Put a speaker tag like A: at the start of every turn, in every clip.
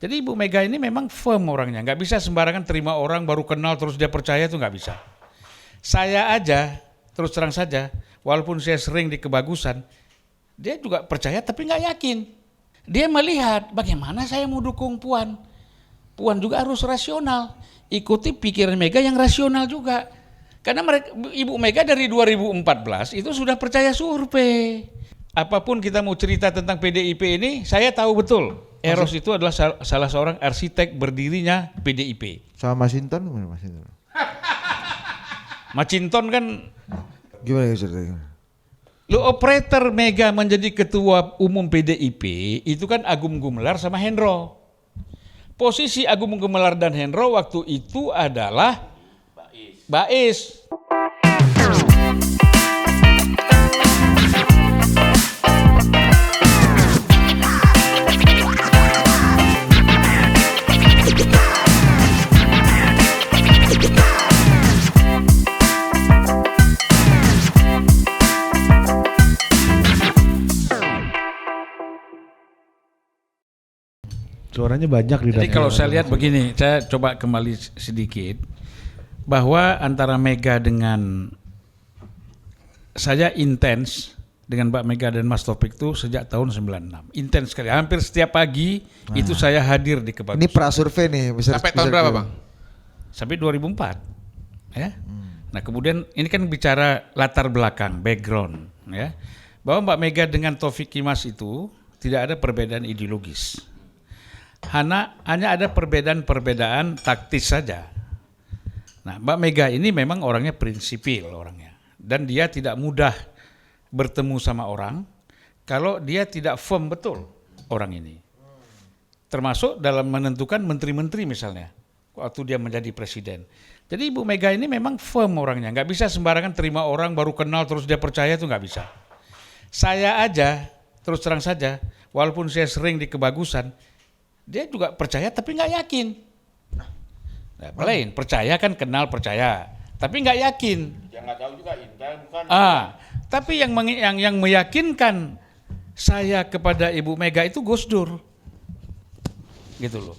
A: Jadi Ibu Mega ini memang firm orangnya, nggak bisa sembarangan terima orang baru kenal terus dia percaya, itu nggak bisa. Saya aja, terus terang saja, walaupun saya sering di kebagusan, dia juga percaya tapi nggak yakin. Dia melihat bagaimana saya mau dukung Puan. Puan juga harus rasional, ikuti pikiran Mega yang rasional juga. Karena Ibu Mega dari 2014 itu sudah percaya survei. Apapun kita mau cerita tentang PDIP ini, saya tahu betul Eros itu adalah salah seorang arsitek berdirinya PDIP.
B: Sama Masinton gimana Masinton?
A: Macinton kan,
B: Gimana ceritanya?
A: lo operator Mega menjadi ketua umum PDIP itu kan Agung Gumelar sama Hendro. Posisi Agung Gumelar dan Hendro waktu itu adalah Bais.
B: Suaranya banyak di
A: Jadi
B: dalam.
A: kalau saya lihat begini, saya coba kembali sedikit, bahwa antara Mega dengan saya intens dengan Mbak Mega dan Mas Taufik itu sejak tahun 96. Intens sekali, hampir setiap pagi itu saya hadir di Kebagusan.
B: Ini prasurvei nih.
C: Sampai tahun berapa Bang?
A: Sampai 2004. Ya. Nah kemudian ini kan bicara latar belakang, background. Ya. Bahwa Mbak Mega dengan Taufik Kimas itu tidak ada perbedaan ideologis. Hanya ada perbedaan taktis saja. Nah, Mbak Mega ini memang orangnya prinsipil orangnya, dan dia tidak mudah bertemu sama orang kalau dia tidak firm betul orang ini. Termasuk dalam menentukan menteri-menteri misalnya, waktu dia menjadi presiden. Jadi Ibu Mega ini memang firm orangnya, nggak bisa sembarangan terima orang baru kenal terus dia percaya, itu nggak bisa. Saya aja, terus terang saja, walaupun saya sering di Kebagusan, dia juga percaya tapi nggak yakin. Nah, lain percaya kan, kenal percaya, tapi nggak yakin.
D: Yang nggak tahu juga intel bukan.
A: Tapi yang meyakinkan saya kepada Ibu Mega itu Gus Dur, gitu loh.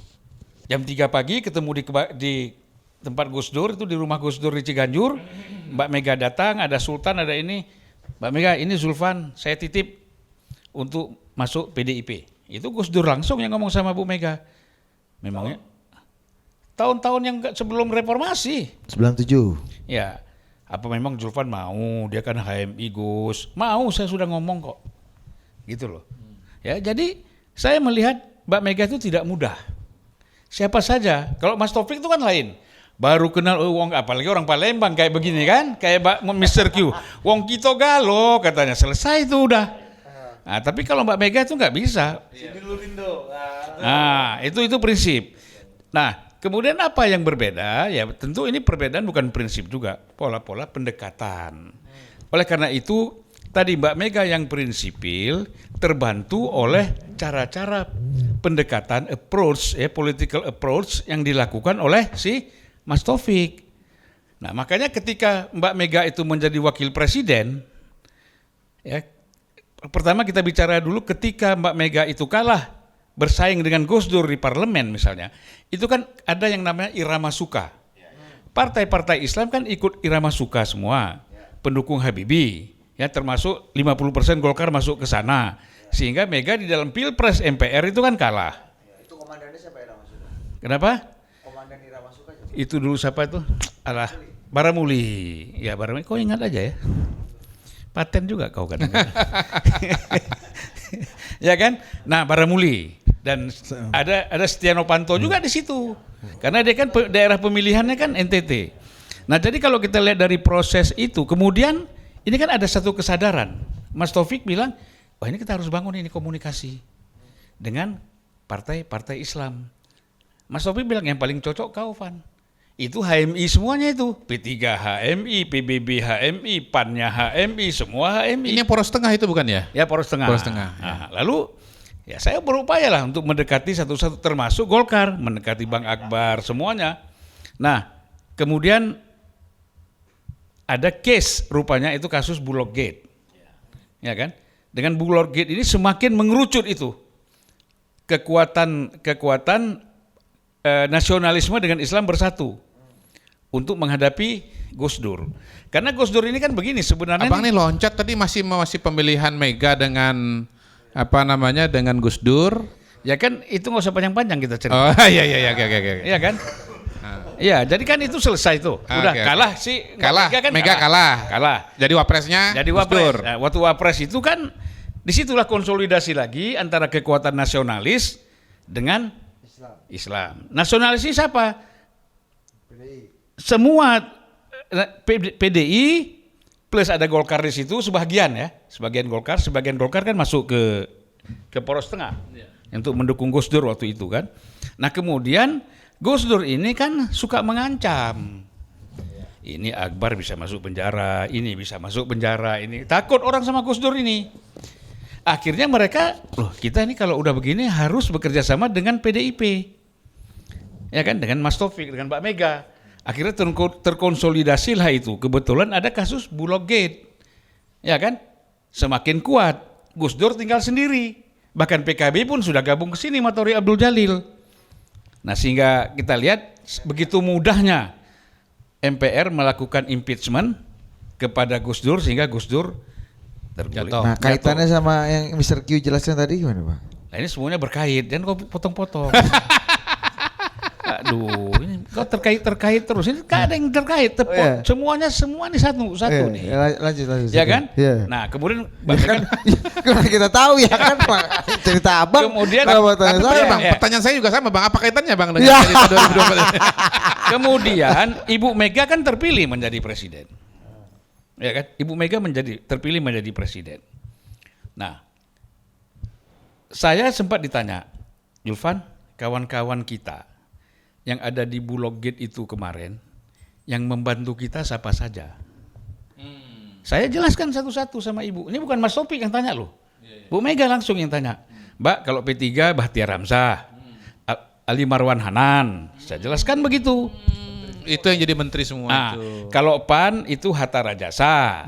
A: Jam 3 pagi ketemu di tempat Gus Dur itu, di rumah Gus Dur di Ciganjur. Mbak Mega datang, ada Sultan, ada ini. Mbak Mega, ini Zulfan, saya titip untuk masuk PDIP. Itu Gus Dur langsung yang ngomong sama Bu Mega. Memangnya tahun-tahun yang sebelum reformasi.
B: 97.
A: Ya, apa memang Zulfan mau? Dia kan HMI Gus. Mau, saya sudah ngomong kok. Gitu loh. Ya, jadi saya melihat Mbak Mega itu tidak mudah. Siapa saja. Kalau Mas Taufik itu kan lain. Baru kenal wong, apalagi orang Palembang kayak begini kan, kayak Mr. Q. Wong Kito Galo katanya, selesai itu udah. Nah, tapi kalau Mbak Mega itu nggak bisa. Nah, itu prinsip. Nah, kemudian apa yang berbeda? Ya tentu ini perbedaan bukan prinsip juga, pola-pola pendekatan. Oleh karena itu, tadi Mbak Mega yang prinsipil terbantu oleh cara-cara pendekatan approach, political approach yang dilakukan oleh si Mas Taufik. Nah, makanya ketika Mbak Mega itu menjadi wakil presiden, ya, pertama kita bicara dulu ketika Mbak Mega itu kalah bersaing dengan Gus Dur di parlemen misalnya, itu kan ada yang namanya irama suka. Partai-partai Islam kan ikut irama suka semua, pendukung Habibie, ya termasuk 50% Golkar masuk ke sana, sehingga Mega di dalam Pilpres MPR itu kan kalah.
B: Itu komandannya siapa irama suka?
A: Kenapa?
B: Komandan irama suka.
A: Itu dulu siapa itu? Alah, Baramuli. Ya Baramuli, kau ingat aja ya. Paten juga kau kan. Ya kan? Nah, Baramuli dan ada Setia Novanto juga di situ. Karena dia kan daerah pemilihannya kan NTT. Nah, jadi kalau kita lihat dari proses itu, kemudian ini kan ada satu kesadaran. Mas Taufik bilang, "Wah, ini kita harus bangun ini komunikasi dengan partai-partai Islam." Mas Taufik bilang yang paling cocok kau, Van. Itu HMI semuanya itu, P3 HMI, PBB HMI, PAN-nya HMI, semua HMI.
C: Ini yang poros tengah itu bukan ya?
A: Ya, poros tengah.
C: Poros tengah.
A: Nah, lalu ya saya berupaya lah untuk mendekati satu-satu, termasuk Golkar, mendekati Bang Akbar, semuanya. Nah, kemudian ada case rupanya itu kasus Bulog Gate. Ya kan? Dengan Bulog Gate ini semakin mengerucut itu. kekuatan nasionalisme dengan Islam bersatu untuk menghadapi Gus Dur. Karena Gus Dur ini kan begini sebenarnya.
C: Abang nih loncat tadi masih pemilihan Mega dengan dengan Gus Dur.
A: Ya kan itu nggak usah panjang-panjang kita cerita.
C: Oh iya oke.
A: Iya kan? Iya, jadi kan itu selesai tuh. Udah
C: Oke.
A: kalah sih.
C: Mega kalah. Jadi wapresnya
A: Jadi
C: Gus Dur.
A: wapres. Nah, waktu wapres itu kan disitulah konsolidasi lagi antara kekuatan nasionalis dengan Islam. Nasionalis ini siapa? Semua PDI plus ada Golkar di situ sebagian Golkar kan masuk ke poros tengah untuk mendukung Gus Dur waktu itu kan. Nah kemudian Gus Dur ini kan suka mengancam. Ini Akbar bisa masuk penjara, ini bisa masuk penjara, ini takut orang sama Gus Dur ini. Akhirnya mereka, kita ini kalau udah begini harus bekerja sama dengan PDIP. Ya kan, dengan Mas Taufik, dengan Mbak Mega. Akhirnya terkonsolidasilah itu. Kebetulan ada kasus Bulog Gate. Ya kan? Semakin kuat. Gus Dur tinggal sendiri. Bahkan PKB pun sudah gabung ke sini Matori Abdul Jalil. Nah, sehingga kita lihat begitu mudahnya MPR melakukan impeachment kepada Gus Dur sehingga Gus Dur terpilih.
B: Nah, kaitannya sama yang Mr. Q jelaskan tadi gimana, Pak?
A: Nah, ini semuanya berkait, jangan kau potong-potong. Aduh, ini kau terkait terus. Ini gak ada yang terkait.
B: Iya.
A: Semua ini satu nih.
B: Lanjut.
A: Ya kan?
B: Iya.
A: Nah, kemudian
B: Kan kita tahu ya kan Pak. Cerita Abang.
A: Kemudian-
B: kalau tanya
C: Tapi
B: saya,
C: Bang,
A: Ya.
C: pertanyaan saya juga sama Bang. Apa kaitannya Bang dengan
B: Ya.
C: cerita 2024?
A: kemudian Ibu Mega kan terpilih menjadi presiden. Ya kan? Ibu Mega terpilih menjadi presiden. Nah, saya sempat ditanya, Julvan, kawan-kawan kita yang ada di Bulog Gate itu kemarin, yang membantu kita siapa saja? Saya jelaskan satu-satu sama Ibu. Ini bukan Mas Taufik yang tanya loh. Bu Mega langsung yang tanya. Mbak, kalau P3 Bahtiar Hamzah, Ali Marwan Hanan. Saya jelaskan begitu.
C: Itu yang jadi menteri semua
A: Nah,
C: itu.
A: kalau PAN itu Hatta Rajasa.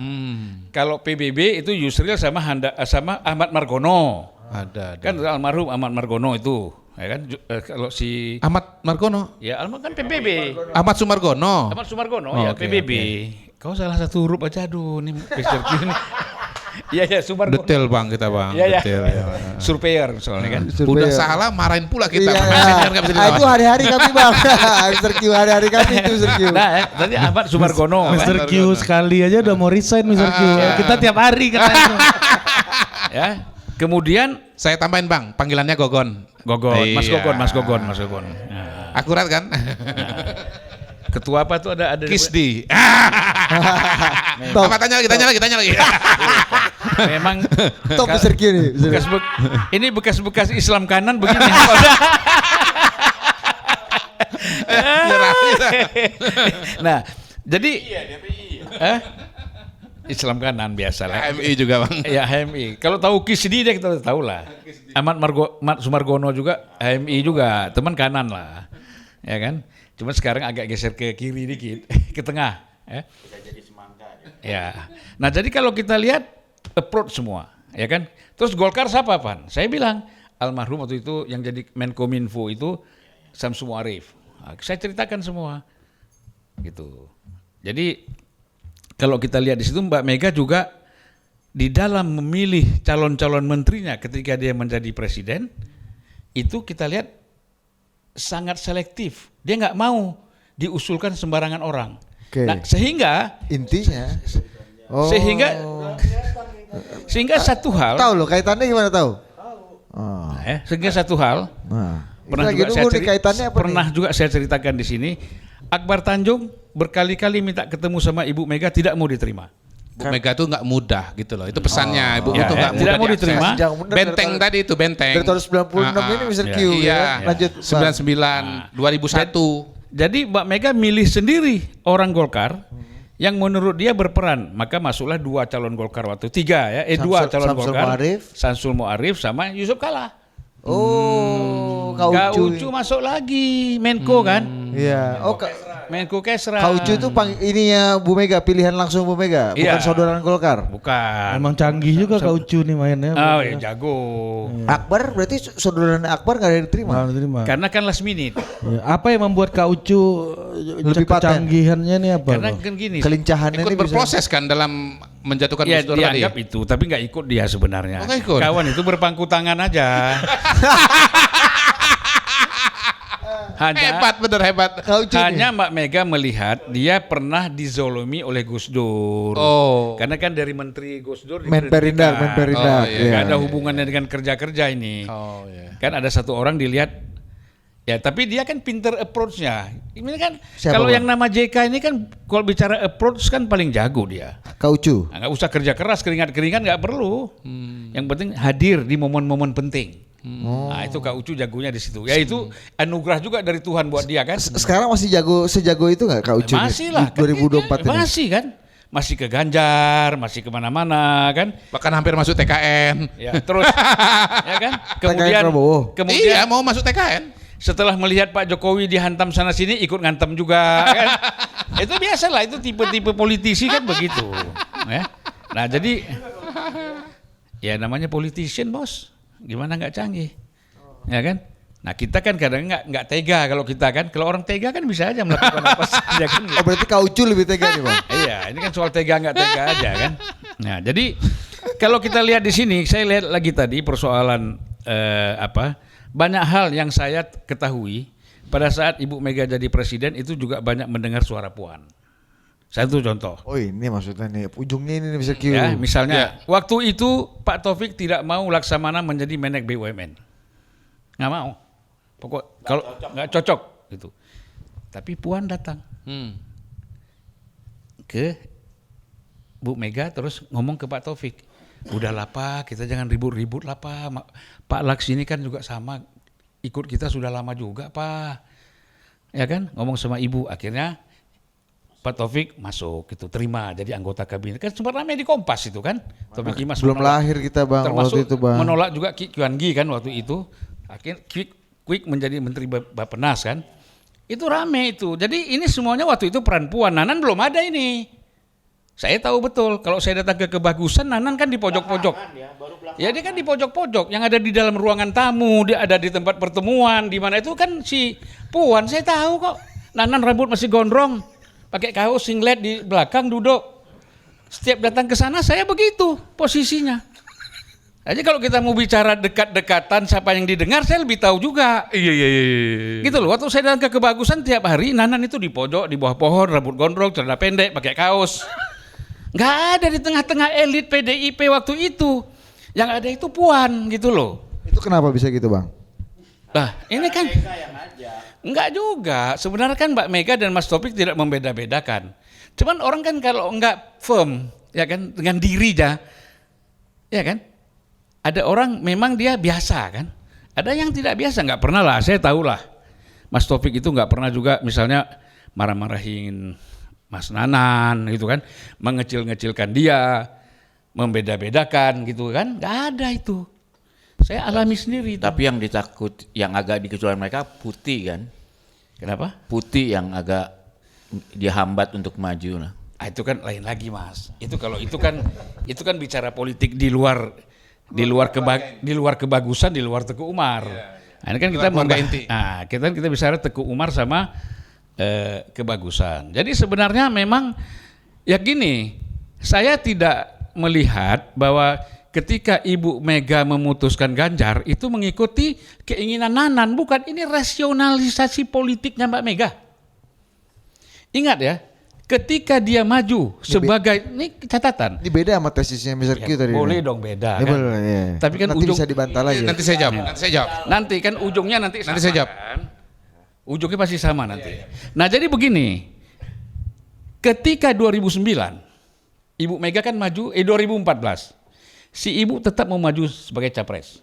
A: Kalau PBB itu Yusril sama Ahmad Margono.
C: Ada.
A: Kan almarhum Ahmad Margono itu, ya kan? Kalau si
C: Ahmad Margono.
A: ya almarhum kan PBB.
C: Ahmad Sumargono.
A: Ahmad Sumargono
C: Oh,
A: ya
C: oke,
A: PBB. Kau salah satu huruf aja, aduh ini peserta ini. Iya Sumargono.
C: Detail Bang kita Bang.
A: Iya.
C: Detail. Ya.
A: Surveyor soalnya kan.
C: Udah salah marahin pula kita.
B: Iya.
C: Bang. Senior nggak bisa
B: Itu
C: dilawan.
B: hari-hari kami Bang. Mr. Q hari-hari kami itu Mr. Q.
A: Nah, tadi Ahmad Sumargono. kan?
E: Mr. Q sekali aja udah mau resign Mr. Q. Kita tiap hari katanya.
A: Ya. Kemudian
C: Saya tambahin Bang, panggilannya Gogon.
A: Gogon, Mas
C: Iya.
A: Gogon. Nah,
C: Akurat kan?
A: ketua apa tuh ada
C: Kisdi.
B: Top.
C: Apa tanya lagi.
A: memang
B: Top Mr. Q nih.
A: ini bekas-bekas Islam kanan begini. Nah, jadi Islam kanan biasa lah.
C: HMI juga Bang.
A: Ya HMI. Kalau tahu Kisdi dia kita tahu lah. Ahmad Sumargono juga HMI juga, teman kanan lah. Ya kan? Cuma sekarang agak geser ke kiri dikit, ke tengah, ya. Ya. Nah, jadi kalau kita lihat approach semua, ya kan? Terus Golkar siapa, Pan? Saya bilang almarhum waktu itu yang jadi Menkominfo itu Samsul Arif. Nah, saya ceritakan semua. Gitu. Jadi kalau kita lihat di situ Mbak Mega juga di dalam memilih calon-calon menterinya ketika dia menjadi presiden, itu kita lihat sangat selektif. Dia nggak mau diusulkan sembarangan orang.
B: Oke.
A: Nah, sehingga
B: Intinya. Oh.
A: sehingga satu hal,
B: Tahu loh kaitannya gimana tahu? Oh.
A: sehingga satu hal
B: Nah.
A: pernah
B: Lagi
A: juga
B: nunggu nih kaitannya apa
A: pernah
B: nih?
A: juga saya ceritakan di sini. Akbar Tanjung berkali-kali minta ketemu sama Ibu Mega, tidak mau diterima.
C: Bu Mega tuh nggak mudah gitu loh. Itu pesannya. Ibu
A: Ya,
C: itu nggak
A: ya,
C: mudah
A: tidak mau
C: diakses.
A: diterima.
B: Jangan bener
C: Benteng
B: dari
C: tadi itu benteng.
B: Dari tahun 96 ini Mr. Q
C: Iya.
B: ya. Lanjut. Bang.
C: 99, 2001.
A: Jadi Mbak Mega milih sendiri orang Golkar yang menurut dia berperan, maka masuklah dua calon Golkar waktu dua calon
B: Samsul
A: Golkar,
B: Mu'arif.
A: Samsul Mu'arif sama Yusuf Kala.
B: Oh, Kaucu.
A: Kaucu masuk lagi, Menko kan?
B: Iya. Oh,
A: Menko Kesra.
B: Kaucu itu ininya Bu Mega, pilihan langsung Bu Mega, bukan
A: Iya.
B: saudara Golkar.
A: Bukan.
E: Emang canggih juga Kaucu nih mainnya.
A: Oh ya jago.
B: Akbar berarti saudara Akbar nggak ada yang diterima.
E: Nggak diterima.
A: Karena kan last minute.
E: Ya, apa yang membuat Kaucu
B: Lebih paten.
E: kecanggihannya nih apa?
A: Karena
E: Bang?
A: kan gini.
B: Kelincahannya
C: Ikut
B: ini bisa.
C: berproses kan dalam menjatuhkan
A: Ya
C: Gus Dur tadi.
A: dianggap itu, tapi nggak ikut dia sebenarnya.
C: Oh, nggak ikut?
A: Kawan itu berpangku tangan aja.
C: Hebat, bener hebat.
B: Kaucu
A: Hanya
B: nih.
A: Mbak Mega melihat dia pernah dizolomi oleh Gus Dur.
C: Oh.
A: Karena kan dari Menteri Gus Dur
B: Menperindak,
A: diberhentikan.
B: Menperindak.
C: Oh, iya.
A: Nggak
B: Iya.
A: ada hubungannya dengan kerja-kerja ini.
C: Oh ya.
A: Kan ada satu orang dilihat, ya tapi dia kan pinter approach-nya. Ini kan
B: Siapa,
A: kalau
B: Bang?
A: yang nama JK ini kan kalau bicara approach kan paling jago dia.
B: Kaucu.
A: Nah, nggak usah kerja keras, keringat-keringat nggak perlu. Yang penting hadir di momen-momen penting. Nah itu Kak Ucu jagonya di situ. Ya itu anugerah juga dari Tuhan buat dia kan.
B: Sekarang masih sejago itu nggak Kaucu?
A: Masih lah.
B: Di 2024 ini.
A: Masih kan. Masih ke Ganjar, masih kemana-mana kan.
C: Bahkan hampir masuk TKN.
A: Ya terus, ya kan. Kemudian,
B: Prabowo.
A: kemudian
C: Iya, mau masuk TKN.
A: setelah melihat Pak Jokowi dihantam sana sini ikut ngantem juga kan. Itu biasalah, itu tipe-tipe politisi kan begitu. Ya. Nah jadi ya namanya politician bos, gimana nggak canggih, ya kan? Nah kita kan kadang nggak tega kalau kita kan, kalau orang tega kan bisa aja melakukan apa saja kan.
B: Oh berarti Kaucu lebih tega nih Bang.
A: Iya, ini kan soal tega nggak tega aja kan. Nah, jadi kalau kita lihat di sini, saya lihat lagi tadi persoalan banyak hal yang saya ketahui pada saat Ibu Mega jadi presiden itu juga banyak mendengar suara Puan. Satu contoh.
B: Oh ini maksudnya nih, ujungnya ini bisa Q.
A: Ya, misalnya waktu itu Pak Taufik tidak mau Laksamana menjadi Menek BUMN. Nggak mau. Pokok kalau nggak cocok gitu. Tapi Puan datang ke Bu Mega terus ngomong ke Pak Taufik, udahlah Pak, kita jangan ribut-ribut lah Pak. Pak Laks ini kan juga sama, ikut kita sudah lama juga Pak. Ya kan, ngomong sama Ibu, akhirnya Pak Taufik masuk gitu, terima jadi anggota kabinet. Kan sempat ramai di Kompas itu kan. Taufik Imas
B: Belum
A: menolak.
B: lahir kita Bang
A: Termasuk
B: waktu itu Bang.
A: menolak juga Ki Kuan Gi kan waktu itu. Akhirnya Quick menjadi Menteri Bappenas kan. Itu rame itu. Jadi ini semuanya waktu itu peran Puan. Nanan belum ada ini. Saya tahu betul. Kalau saya datang ke Kebagusan, Nanan kan di pojok-pojok. Ya dia kan di pojok-pojok. Yang ada di dalam ruangan tamu, dia ada di tempat pertemuan. Di mana itu kan si Puan. Saya tahu kok. Nanan rambut masih gondrong, pakai kaos singlet di belakang duduk. Setiap datang ke sana saya begitu posisinya. Jadi kalau kita mau bicara dekat-dekatan siapa yang didengar, saya lebih tahu juga.
C: Iya.
A: Gitu loh. Waktu saya datang ke Kebagusan tiap hari, Nanan itu di pojok, di bawah pohon, rambut gondrong, celana pendek, pakai kaos. Nggak ada di tengah-tengah elit PDIP waktu itu. Yang ada itu Puan gitu loh.
B: Itu kenapa bisa gitu Bang?
A: Nah ini kan enggak juga. Sebenarnya kan Mbak Mega dan Mas Taufik tidak membeda-bedakan. Cuman orang kan kalau enggak firm, ya kan, dengan diri aja, ya kan. Ada orang memang dia biasa kan. Ada yang tidak biasa, enggak pernah lah. Saya tahu lah. Mas Taufik itu enggak pernah juga misalnya marah-marahin Mas Nanan gitu kan, mengecil-ngecilkan dia, membeda-bedakan gitu kan. Enggak ada itu. Saya alami sendiri.
D: Tapi yang yang agak dikecualikan mereka putih kan.
A: Kenapa?
D: Putih yang agak dihambat untuk maju lah.
A: Ah, itu kan lain lagi Mas. Itu kalau itu kan bicara politik di luar Kebagusan, di luar Teguh Umar. Nah, ini kan kita
C: keluarga inti.
A: Nah, kita bicara Teguh Umar sama Kebagusan. Jadi sebenarnya memang ya gini, saya tidak melihat bahwa ketika Ibu Mega memutuskan Ganjar itu mengikuti keinginan Nanan, bukan, ini rasionalisasi politiknya Mbak Mega. Ingat ya, ketika dia maju sebagai, ini catatan.
B: Ini beda sama tesisnya Mr. Q tadi.
A: Boleh dong beda.
B: Ya,
A: kan?
B: boleh, ya.
A: Tapi kan
B: nanti bisa dibantah lagi.
C: Nanti saya jawab.
A: Nanti kan ujungnya nanti
C: Nanti saya jawab.
A: kan? Ujungnya pasti sama nanti. Nah jadi begini, ketika 2009 Ibu Mega kan maju, 2014 si Ibu tetap mau maju sebagai capres.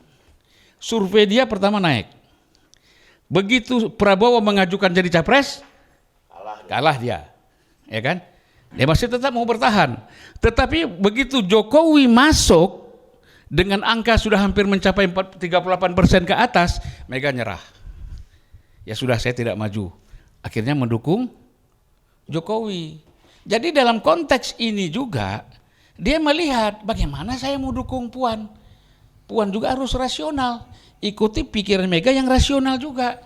A: Survei dia pertama naik. Begitu Prabowo mengajukan jadi capres, kalah dia, ya kan? Dia masih tetap mau bertahan. Tetapi begitu Jokowi masuk dengan angka sudah hampir mencapai 38% ke atas, Mega nyerah. Ya sudah, saya tidak maju. Akhirnya mendukung Jokowi. Jadi dalam konteks ini juga dia melihat bagaimana saya mau dukung Puan. Puan juga harus rasional. Ikuti pikiran Mega yang rasional juga.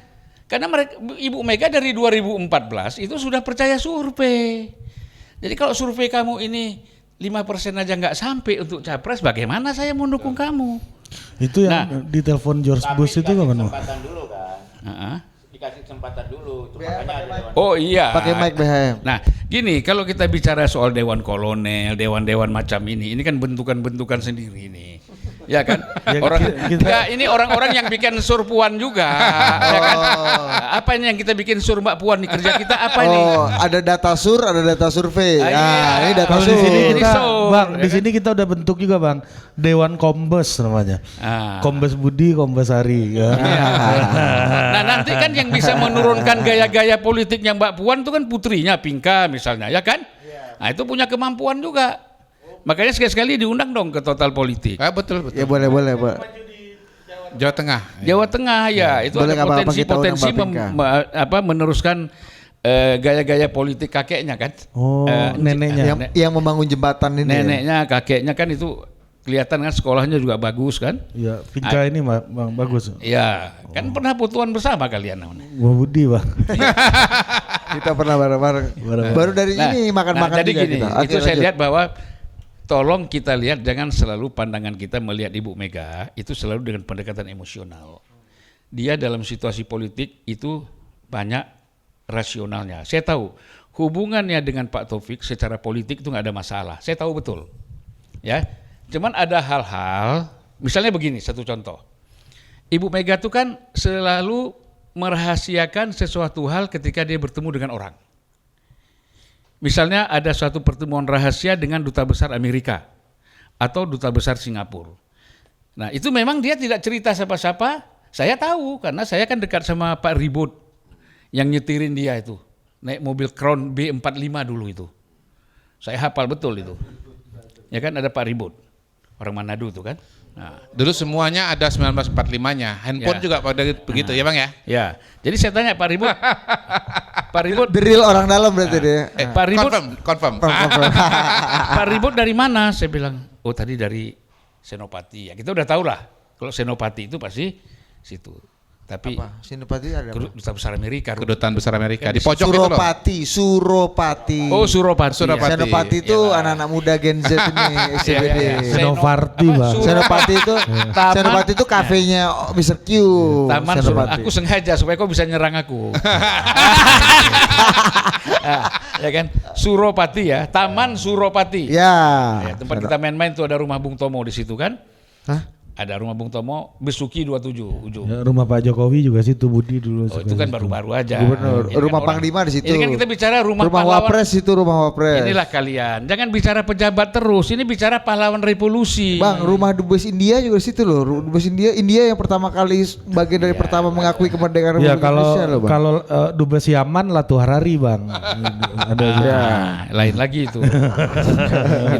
A: Karena Ibu Mega dari 2014 itu sudah percaya survei. Jadi kalau survei kamu ini 5% aja nggak sampai untuk capres, bagaimana saya mau dukung kamu?
E: Itu yang di telepon George Bush itu kan?
D: Kesempatan dulu kan. Dikasih kesempatan dulu. Itu makanya ada dewan.
A: Oh iya.
B: Pakai mic BHM.
A: Nah, gini, kalau kita bicara soal dewan kolonel, dewan-dewan macam ini kan bentukan-bentukan sendiri ini. Ya kan? Ini orang-orang yang bikin sur Puan juga, ya kan? Apa ini yang kita bikin sur Mbak Puan nih, kerja kita apa ini?
B: Oh, ada data sur, ada data survei.
A: Iya.
B: Ini data
E: Kalau
B: sur.
E: di sini kita,
A: Sur,
E: Bang,
A: ya
E: di
A: kan?
E: sini kita udah bentuk juga, Bang. Dewan Kombes namanya. Kombes Budi, Kombes Hari. Ya.
A: Nah, nanti kan yang bisa menurunkan gaya-gaya politiknya Mbak Puan itu kan putrinya Pinka misalnya, ya kan? Nah, itu punya kemampuan juga. Makanya sekali-sekali diundang dong ke Total Politik.
C: Betul.
B: Ya boleh.
C: Jawa Tengah.
A: Jawa Tengah ya, itu
B: Boleh
A: ada
B: nggak apa-apa kita
A: potensi
B: undang Mbak Pinka.
A: meneruskan gaya-gaya politik kakeknya kan.
E: Oh, neneknya.
B: Yang membangun jembatan ini.
A: Neneknya, kakeknya kan itu kelihatan kan sekolahnya juga bagus kan.
E: Iya, Pinka ini Bang bagus.
A: Iya, kan pernah putuan bersama kalian namanya.
E: Budi, Bang.
B: Kita pernah bareng-bareng. Baru dari ini makan-makan
A: jadi
B: juga
A: gini,
B: kita. Oke,
A: itu saya
B: lanjut.
A: lihat bahwa tolong kita lihat jangan selalu pandangan kita melihat Ibu Mega itu selalu dengan pendekatan emosional. Dia dalam situasi politik itu banyak rasionalnya. Saya tahu hubungannya dengan Pak Taufik secara politik itu nggak ada masalah. Saya tahu betul, ya. Cuman ada hal-hal, misalnya begini, satu contoh. Ibu Mega itu kan selalu merahasiakan sesuatu hal ketika dia bertemu dengan orang. Misalnya ada suatu pertemuan rahasia dengan duta besar Amerika atau duta besar Singapura. Nah, itu memang dia tidak cerita siapa-siapa. Saya tahu karena saya kan dekat sama Pak Ribut yang nyetirin dia itu. Naik mobil Crown B45 dulu itu. Saya hafal betul itu. Ya kan ada Pak Ribut. Orang Manado tuh kan. Nah,
C: Dulu semuanya ada 1945-nya. Handphone
A: Ya.
C: juga pada begitu ya Bang ya?
A: ya. Jadi saya tanya Pak Ribut. Pak Ribut,
B: The real orang dalam berarti dia.
A: Pak Ribut,
C: Confirm.
A: Pak Ribut dari mana? Saya bilang, oh tadi dari Senopati. Ya kita udah tahu lah. Kalau Senopati itu pasti situ. Tapi
B: Senopati ada apa?
A: duta besar Amerika.
C: Kedutaan besar Amerika di pojok itu loh.
B: Suropati.
A: Oh Suropati.
C: Suropati.
B: Senopati itu anak-anak muda Gen Z ini SCBD.
A: Iya.
E: Senoparti,
A: Apa,
E: Bang.
B: Senopati itu
A: Taman-
B: Senopati itu kafenya Mr. Q.
A: Taman
B: Senopati.
A: aku sengaja supaya kau bisa nyerang aku. Ya kan? Suropati ya, Taman Suropati.
B: Ya.
A: Ya, tempat kita main-main tuh ada rumah Bung Tomo di situ kan?
B: Hah?
A: Ada rumah Bung Tomo, Besuki 27 ujung.
E: Ya, rumah Pak Jokowi juga situ Budi dulu.
A: Oh, itu kan baru-baru aja.
B: Gubernur.
A: Ini kan
B: Rumah
A: orang-
B: Panglima di situ.
A: Ini kan kita bicara rumah pahlawan.
B: Wapres itu rumah Wapres.
A: Inilah kalian. Jangan bicara pejabat terus. Ini bicara pahlawan revolusi.
B: Bang, rumah Dubes India juga di situ loh. Dubes India yang pertama kali bagian dari pertama mengakui kemerdekaan
E: Ya
B: Republik
E: kalau
B: Indonesia loh, Bang.
E: kalau Dubes Yaman Latu Harari, Bang. Ada
A: Nah, lain lagi itu.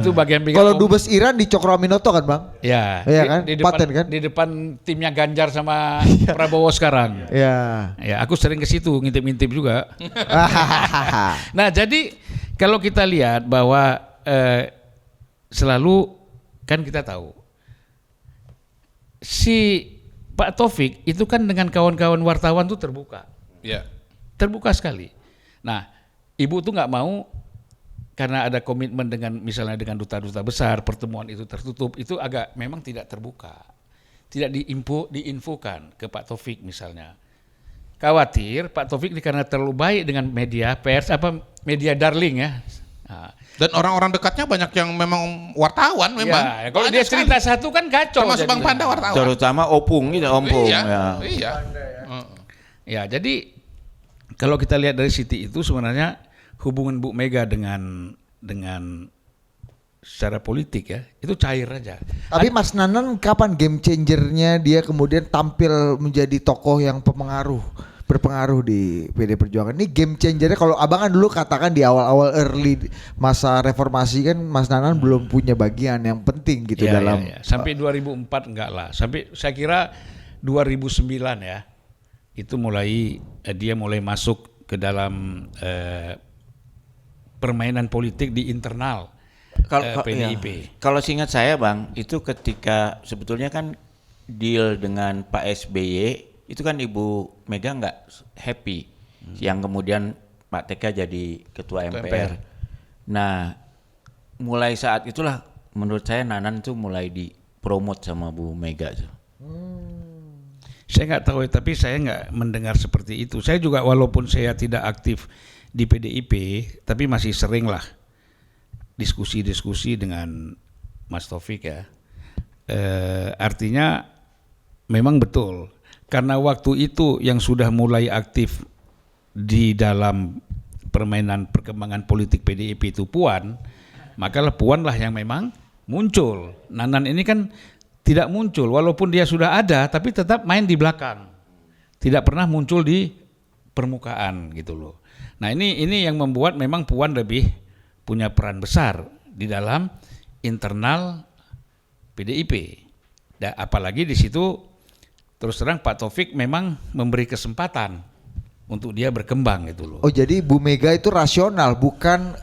A: Itu bagian-bagian.
B: Kalau Dubes Iran di Cokro Aminoto kan, Bang?
A: Ya,
B: Iya kan?
A: di depan,
B: Paten kan?
A: di depan timnya Ganjar sama Prabowo sekarang.
B: Ya.
A: Ya, aku sering ke situ ngintip-ngintip juga. Nah, jadi kalau kita lihat bahwa selalu kan kita tahu si Pak Taufik itu kan dengan kawan-kawan wartawan tuh terbuka.
C: Ya.
A: Terbuka sekali. Nah, ibu tuh nggak mau karena ada komitmen dengan misalnya dengan duta-duta besar, pertemuan itu tertutup, itu agak memang tidak terbuka. Tidak diinfokan ke Pak Taufik misalnya. Khawatir Pak Taufik ini karena terlalu baik dengan media pers, media darling ya. Nah,
C: Dan orang-orang dekatnya banyak yang memang wartawan memang.
A: ya, kalau
C: Banyak
A: dia cerita
C: sekali.
A: satu kan kacau.
C: Termasuk Bang
A: jadinya.
C: Panda wartawan.
D: Terutama Opung gitu, Ompung.
C: Iya.
D: Ya.
C: Iya.
A: Ya, jadi kalau kita lihat dari sisi itu sebenarnya hubungan Bu Mega dengan secara politik ya itu cair aja.
B: Tapi Mas Nanan kapan game changernya dia kemudian tampil menjadi tokoh yang berpengaruh di PD Perjuangan? Ini game changernya kalau abang kan dulu katakan di awal-awal early masa reformasi kan Mas Nanan belum punya bagian yang penting gitu
A: Ya,
B: dalam
A: ya. Sampai 2004 enggak lah. Sampai saya kira 2009 ya itu mulai dia mulai masuk ke dalam permainan politik di internal PDIP.
D: Iya. Kalau seingat saya Bang, itu ketika sebetulnya kan deal dengan Pak SBY itu kan Ibu Mega nggak happy, yang kemudian Pak TK jadi ketua MPR. Nah, mulai saat itulah menurut saya Nanan itu mulai dipromot sama Bu Mega tuh.
A: Saya nggak tahu, tapi saya nggak mendengar seperti itu. Saya juga walaupun saya tidak aktif di PDIP, tapi masih sering lah diskusi-diskusi dengan Mas Taufik ya. Artinya memang betul, karena waktu itu yang sudah mulai aktif di dalam permainan perkembangan politik PDIP itu Puan, maka Puan lah yang memang muncul. Nanan ini kan tidak muncul, walaupun dia sudah ada, tapi tetap main di belakang, tidak pernah muncul di permukaan gitu loh. Nah ini yang membuat memang Puan lebih punya peran besar di dalam internal PDIP. Dan apalagi di situ terus terang Pak Taufik memang memberi kesempatan untuk dia berkembang gitu loh.
B: Oh jadi Bu Mega itu rasional, bukan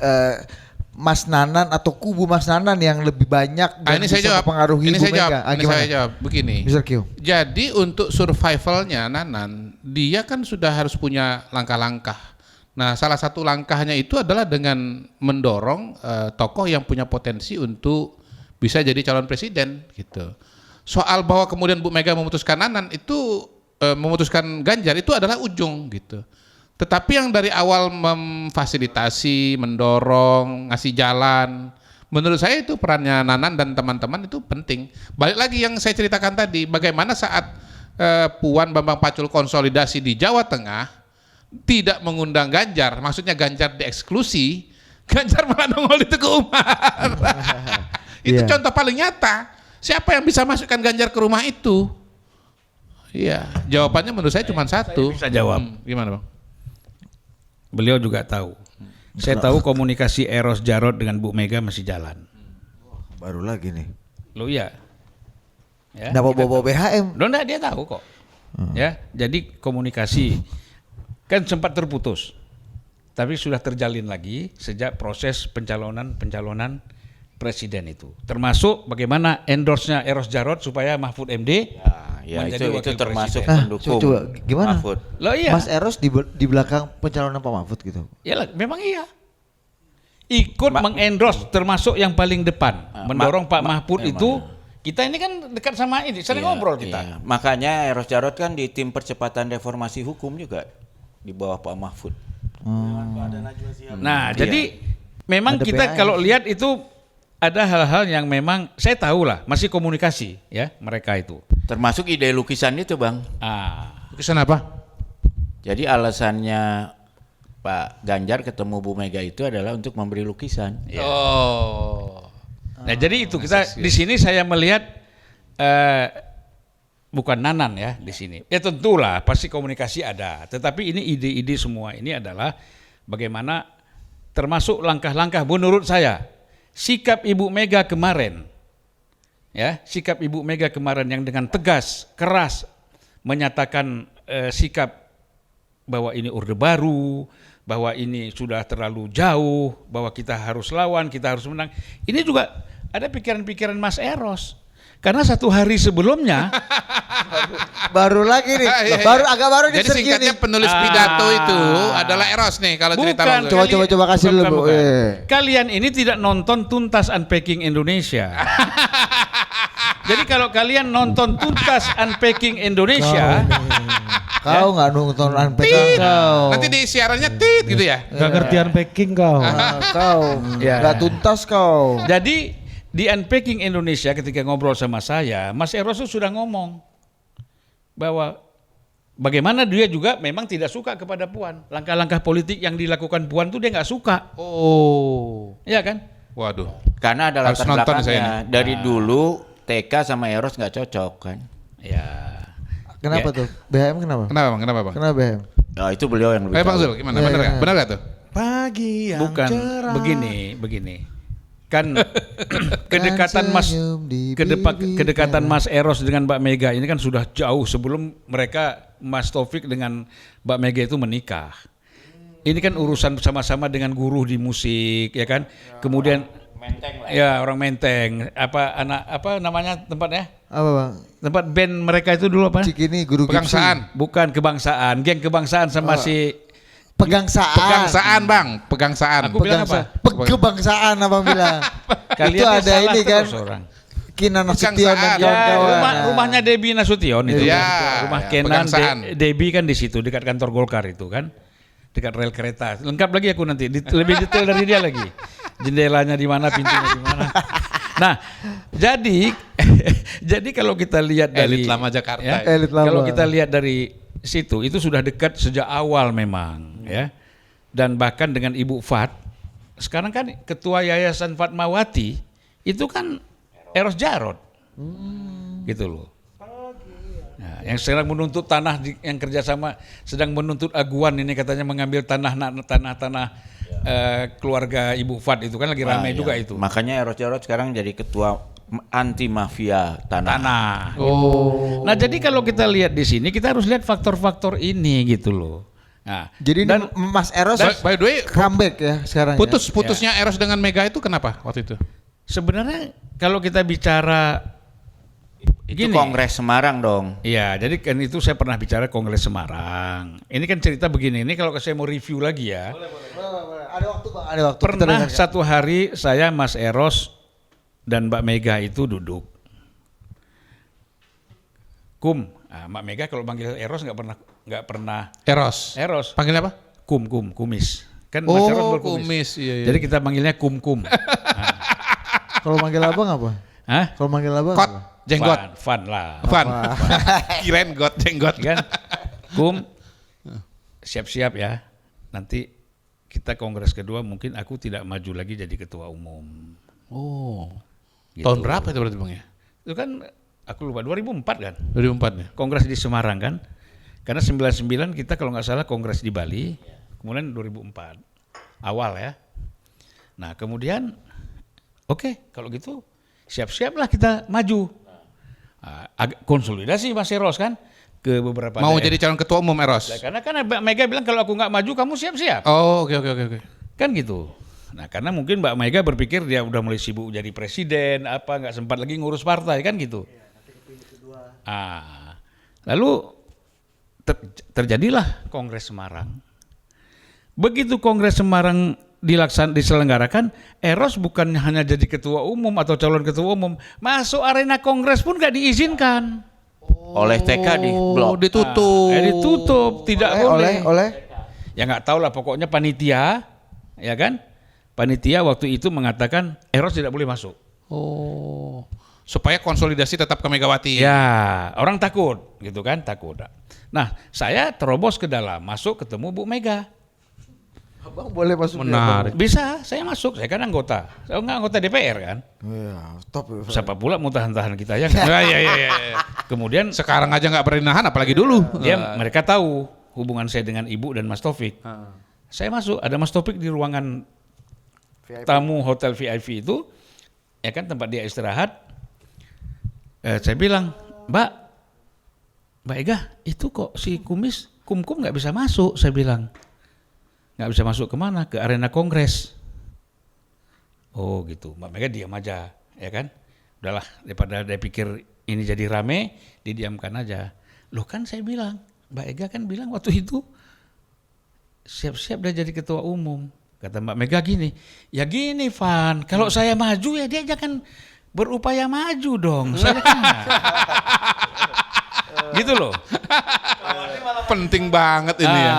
B: Mas Nanan atau kubu Mas Nanan yang lebih banyak dan
C: ini
B: bisa
C: saya jawab.
B: mempengaruhi
C: Ini
B: Bu
C: saya
B: Mega.
C: jawab. Ini saya jawab begini.
B: Mr. Q.
C: Jadi untuk survivalnya Nanan, dia kan sudah harus punya langkah-langkah. Nah, salah satu langkahnya itu adalah dengan mendorong tokoh yang punya potensi untuk bisa jadi calon presiden gitu. Soal bahwa kemudian Bu Mega memutuskan Nanan itu memutuskan Ganjar itu adalah ujung gitu. Tetapi yang dari awal memfasilitasi, mendorong, ngasih jalan, menurut saya itu perannya Nanan dan teman-teman itu penting. Balik lagi yang saya ceritakan tadi, bagaimana saat Puan Bambang Pacul konsolidasi di Jawa Tengah, tidak mengundang Ganjar, maksudnya Ganjar dieksklusi, Ganjar malah nongol di Teguh Umar. Itu contoh paling nyata. Siapa yang bisa masukkan Ganjar ke rumah itu? Iya, jawabannya menurut saya cuma satu.
A: Saya bisa jawab.
C: Gimana Bang?
A: Beliau juga tahu. Saya tahu komunikasi Eros Jarot dengan Bu Mega masih jalan.
B: Baru lagi nih.
A: Lo iya. Ya,
B: Nggak bawa BHM.
A: enggak, dia tahu kok. Ya, jadi komunikasi kan sempat terputus. Tapi sudah terjalin lagi sejak proses pencalonan presiden itu. Termasuk bagaimana endorse-nya Eros Jarot supaya Mahfud MD
D: Ya
A: menjadi
D: itu
A: wakil
D: termasuk
A: presiden.
D: pendukung
B: Coba gimana?
D: Mahfud.
A: Loh iya.
B: Mas Eros di belakang pencalonan Pak Mahfud gitu.
A: Yalah, memang iya. Ikut mengendorse termasuk yang paling depan, mendorong Pak Mahfud itu. Kita ini kan dekat sama ini, sering ngobrol kita.
D: Iya. Makanya Eros Jarot kan di tim percepatan reformasi hukum juga di bawah Pak Mahfud.
A: Nah, jadi memang
B: Ada
A: kita
B: PAS.
A: kalau lihat itu ada hal-hal yang memang saya tahu lah, masih komunikasi ya mereka itu.
D: Termasuk ide lukisan itu Bang.
C: Lukisan apa?
D: Jadi alasannya Pak Ganjar ketemu Bu Mega itu adalah untuk memberi lukisan.
C: Oh.
A: Nah, jadi itu kita di sini saya melihat bukan Nanan ya di sini. Ya tentulah pasti komunikasi ada, tetapi ini ide-ide semua ini adalah bagaimana termasuk langkah-langkah menurut saya sikap Ibu Mega kemarin. Ya, sikap Ibu Mega kemarin yang dengan tegas, keras menyatakan sikap bahwa ini orde baru, bahwa ini sudah terlalu jauh, bahwa kita harus lawan, kita harus menang. Ini juga ada pikiran-pikiran Mas Eros. Karena satu hari sebelumnya
B: Baru lagi nih.
C: Iya, iya.
B: Agak baru nih.
C: Jadi singkatnya penulis pidato itu adalah Eros nih kalau cerita Bang Zul.
B: Coba kasih dulu, Bu.
A: Kalian ini tidak nonton Tuntas Unpacking Indonesia. Jadi kalau kalian nonton Tuntas Unpacking Indonesia,
B: Kau nggak nonton unpacking kau.
C: Nanti di siarannya tit gitu ya.
E: Gak ngertian packing kau.
B: Kau nggak tuntas kau.
A: jadi di Unpacking Indonesia ketika ngobrol sama saya, Mas Eros itu sudah ngomong bahwa bagaimana dia juga memang tidak suka kepada Puan. Langkah-langkah politik yang dilakukan Puan itu dia nggak suka.
C: Oh.
A: Iya kan?
C: Waduh.
D: Karena ada
C: Harus
D: latar
C: nonton saya
D: belakangnya. Dari dulu TK sama Eros nggak cocok kan.
A: Ya.
B: Kenapa tuh? BHM kenapa?
C: Kenapa Bang? Kenapa Bang?
B: Kenapa BHM?
D: Oh, itu beliau yang lebih
C: Bang
D: tahu.
C: Zul gimana?
B: Iya,
C: Bener
B: iya.
C: nggak? Bener nggak tuh?
E: Pagi yang
A: Bukan
E: cerah.
A: begini. Kan kedekatan Mas
B: Senyum di
A: kedekatan
B: bibir.
A: Mas Eros dengan Mbak Mega ini kan sudah jauh sebelum mereka Mas Taufik dengan Mbak Mega itu menikah. ini kan urusan sama-sama dengan guru di musik, ya kan? Kemudian
D: Menteng lah.
A: ya orang Menteng, apa namanya tempatnya?
B: Apa bang?
A: Tempat band mereka itu dulu apa?
B: Cikini guru
C: Pegangsaan.
A: Bukan kebangsaan, geng kebangsaan sama si
B: Pegangsaan.
C: Pegangsaan bang, pegangsaan.
A: Aku bilang apa?
B: Kebangsaan abang bilang.
A: Kalian
B: Itu ada
A: salah
B: ini kan.
A: terus orang.
B: Kinan Nasution dan
C: Pegangsaan.
A: Ya,
B: kawan-kawan.
A: rumahnya Debbie Nasution itu.
C: Ya,
A: Rumah
C: ya,
A: Kenan,
C: Pegangsaan.
A: Debbie kan di situ dekat kantor Golkar itu kan. Dekat rel kereta. Lengkap lagi aku nanti, lebih detail dari dia lagi. Jendelanya di mana, pintunya di mana. Nah, jadi kalau kita lihat dari
C: Elit lama Jakarta.
A: ya,
B: Elit lama.
A: kalau kita lihat dari situ itu sudah dekat sejak awal memang, ya. Dan bahkan dengan Ibu Fat, sekarang kan ketua Yayasan Fatmawati itu kan Eros Jarot, gitu loh. Nah, yang sedang menuntut tanah, yang kerjasama sedang menuntut aguan ini katanya mengambil tanah keluarga Ibu Fat itu kan lagi ramai juga itu.
D: Makanya Eros Jarot sekarang jadi ketua anti mafia tanah.
C: Oh.
A: Nah jadi kalau kita lihat di sini kita harus lihat faktor-faktor ini gitu loh. Nah,
B: Jadi
A: dan
B: ini Mas Eros
C: By the way,
B: comeback ya sekarang.
C: putusnya Eros dengan Mega itu kenapa waktu itu?
A: sebenarnya kalau kita bicara
D: Itu
A: gini,
D: Kongres Semarang dong.
A: Iya, jadi kan itu saya pernah bicara Kongres Semarang. Ini kan cerita begini, ini kalau saya mau review lagi ya.
B: Boleh. Ada waktu bang, ada waktu. Kita
A: Pernah
B: dengarkan.
A: satu hari saya, Mas Eros dan Mbak Mega itu duduk. Mbak Mega kalau panggil Eros nggak pernah
C: Eros.
A: Eros.
C: Panggilnya apa?
A: Kumis. Kan Mas Eros berkumis.
C: kumis. Iya.
A: Jadi kita panggilnya kum.
B: Kalau manggil abang apa?
A: Hah?
B: Kalau manggil abang
C: Kot,
B: apa?
C: jenggot.
A: Fun lah.
C: Van. Kirain got, jenggot.
A: Kan? Kum, siap-siap ya. Nanti kita kongres kedua mungkin aku tidak maju lagi jadi ketua umum.
C: Oh.
A: Gitu.
C: Tahun berapa itu berarti Bang ya?
A: Itu kan aku lupa 2004 kan.
C: 2004 ya?
A: Kongres di Semarang kan. Karena 99 kita kalau nggak salah kongres di Bali. Kemudian 2004 awal ya. Nah kemudian oke, kalau gitu siap-siaplah kita maju. Konsolidasi Mas Eros kan ke beberapa
C: Mau
A: daerah.
C: jadi calon ketua umum Eros?
A: Karena kan Mbak Mega bilang kalau aku nggak maju kamu siap-siap.
C: Oh, oke.
A: Kan gitu. Nah karena mungkin Mbak Mega berpikir dia udah mulai sibuk jadi presiden, nggak sempat lagi ngurus partai kan gitu. Lalu terjadilah Kongres Semarang. Begitu Kongres Semarang diselenggarakan, Eros bukan hanya jadi ketua umum atau calon ketua umum, masuk arena Kongres pun nggak diizinkan.
D: Oleh TK di blok.
C: Ditutup.
A: Ditutup, tidak boleh.
B: Oleh
A: Ya nggak tahu lah, pokoknya panitia, ya kan? Panitia waktu itu mengatakan Eros tidak boleh masuk.
C: Oh. Supaya konsolidasi tetap ke Megawati.
A: Ya, orang takut, gitu kan? Takut. Nah, saya terobos ke dalam, masuk ketemu Bu Mega.
B: abang boleh masuk.
C: Menarik.
A: Bisa, saya masuk. Saya kan anggota. Saya nggak anggota DPR kan.
B: Iya, top.
A: Siapa pula mau tahan-tahan kita ya? Iya. Kemudian
C: Sekarang aja nggak berani nahan, apalagi dulu.
A: mereka tahu hubungan saya dengan Ibu dan Mas Taufik. Saya masuk, ada Mas Taufik di ruangan tamu hotel VIP itu, ya kan tempat dia istirahat. Saya bilang, Mbak Ega, itu kok si Kumis, Kum nggak bisa masuk, saya bilang. Nggak bisa masuk kemana? Ke arena Kongres. Oh gitu, Mbak Mega diam aja, ya kan? Udahlah, daripada dia pikir ini jadi rame, didiamkan aja. Loh kan saya bilang, Mbak Ega kan bilang waktu itu, siap-siap dia jadi ketua umum. Kata Mbak Mega gini, ya gini Van, kalau saya maju ya dia jangan berupaya maju dong. Saya kan gitu loh.
C: Penting banget ini ya.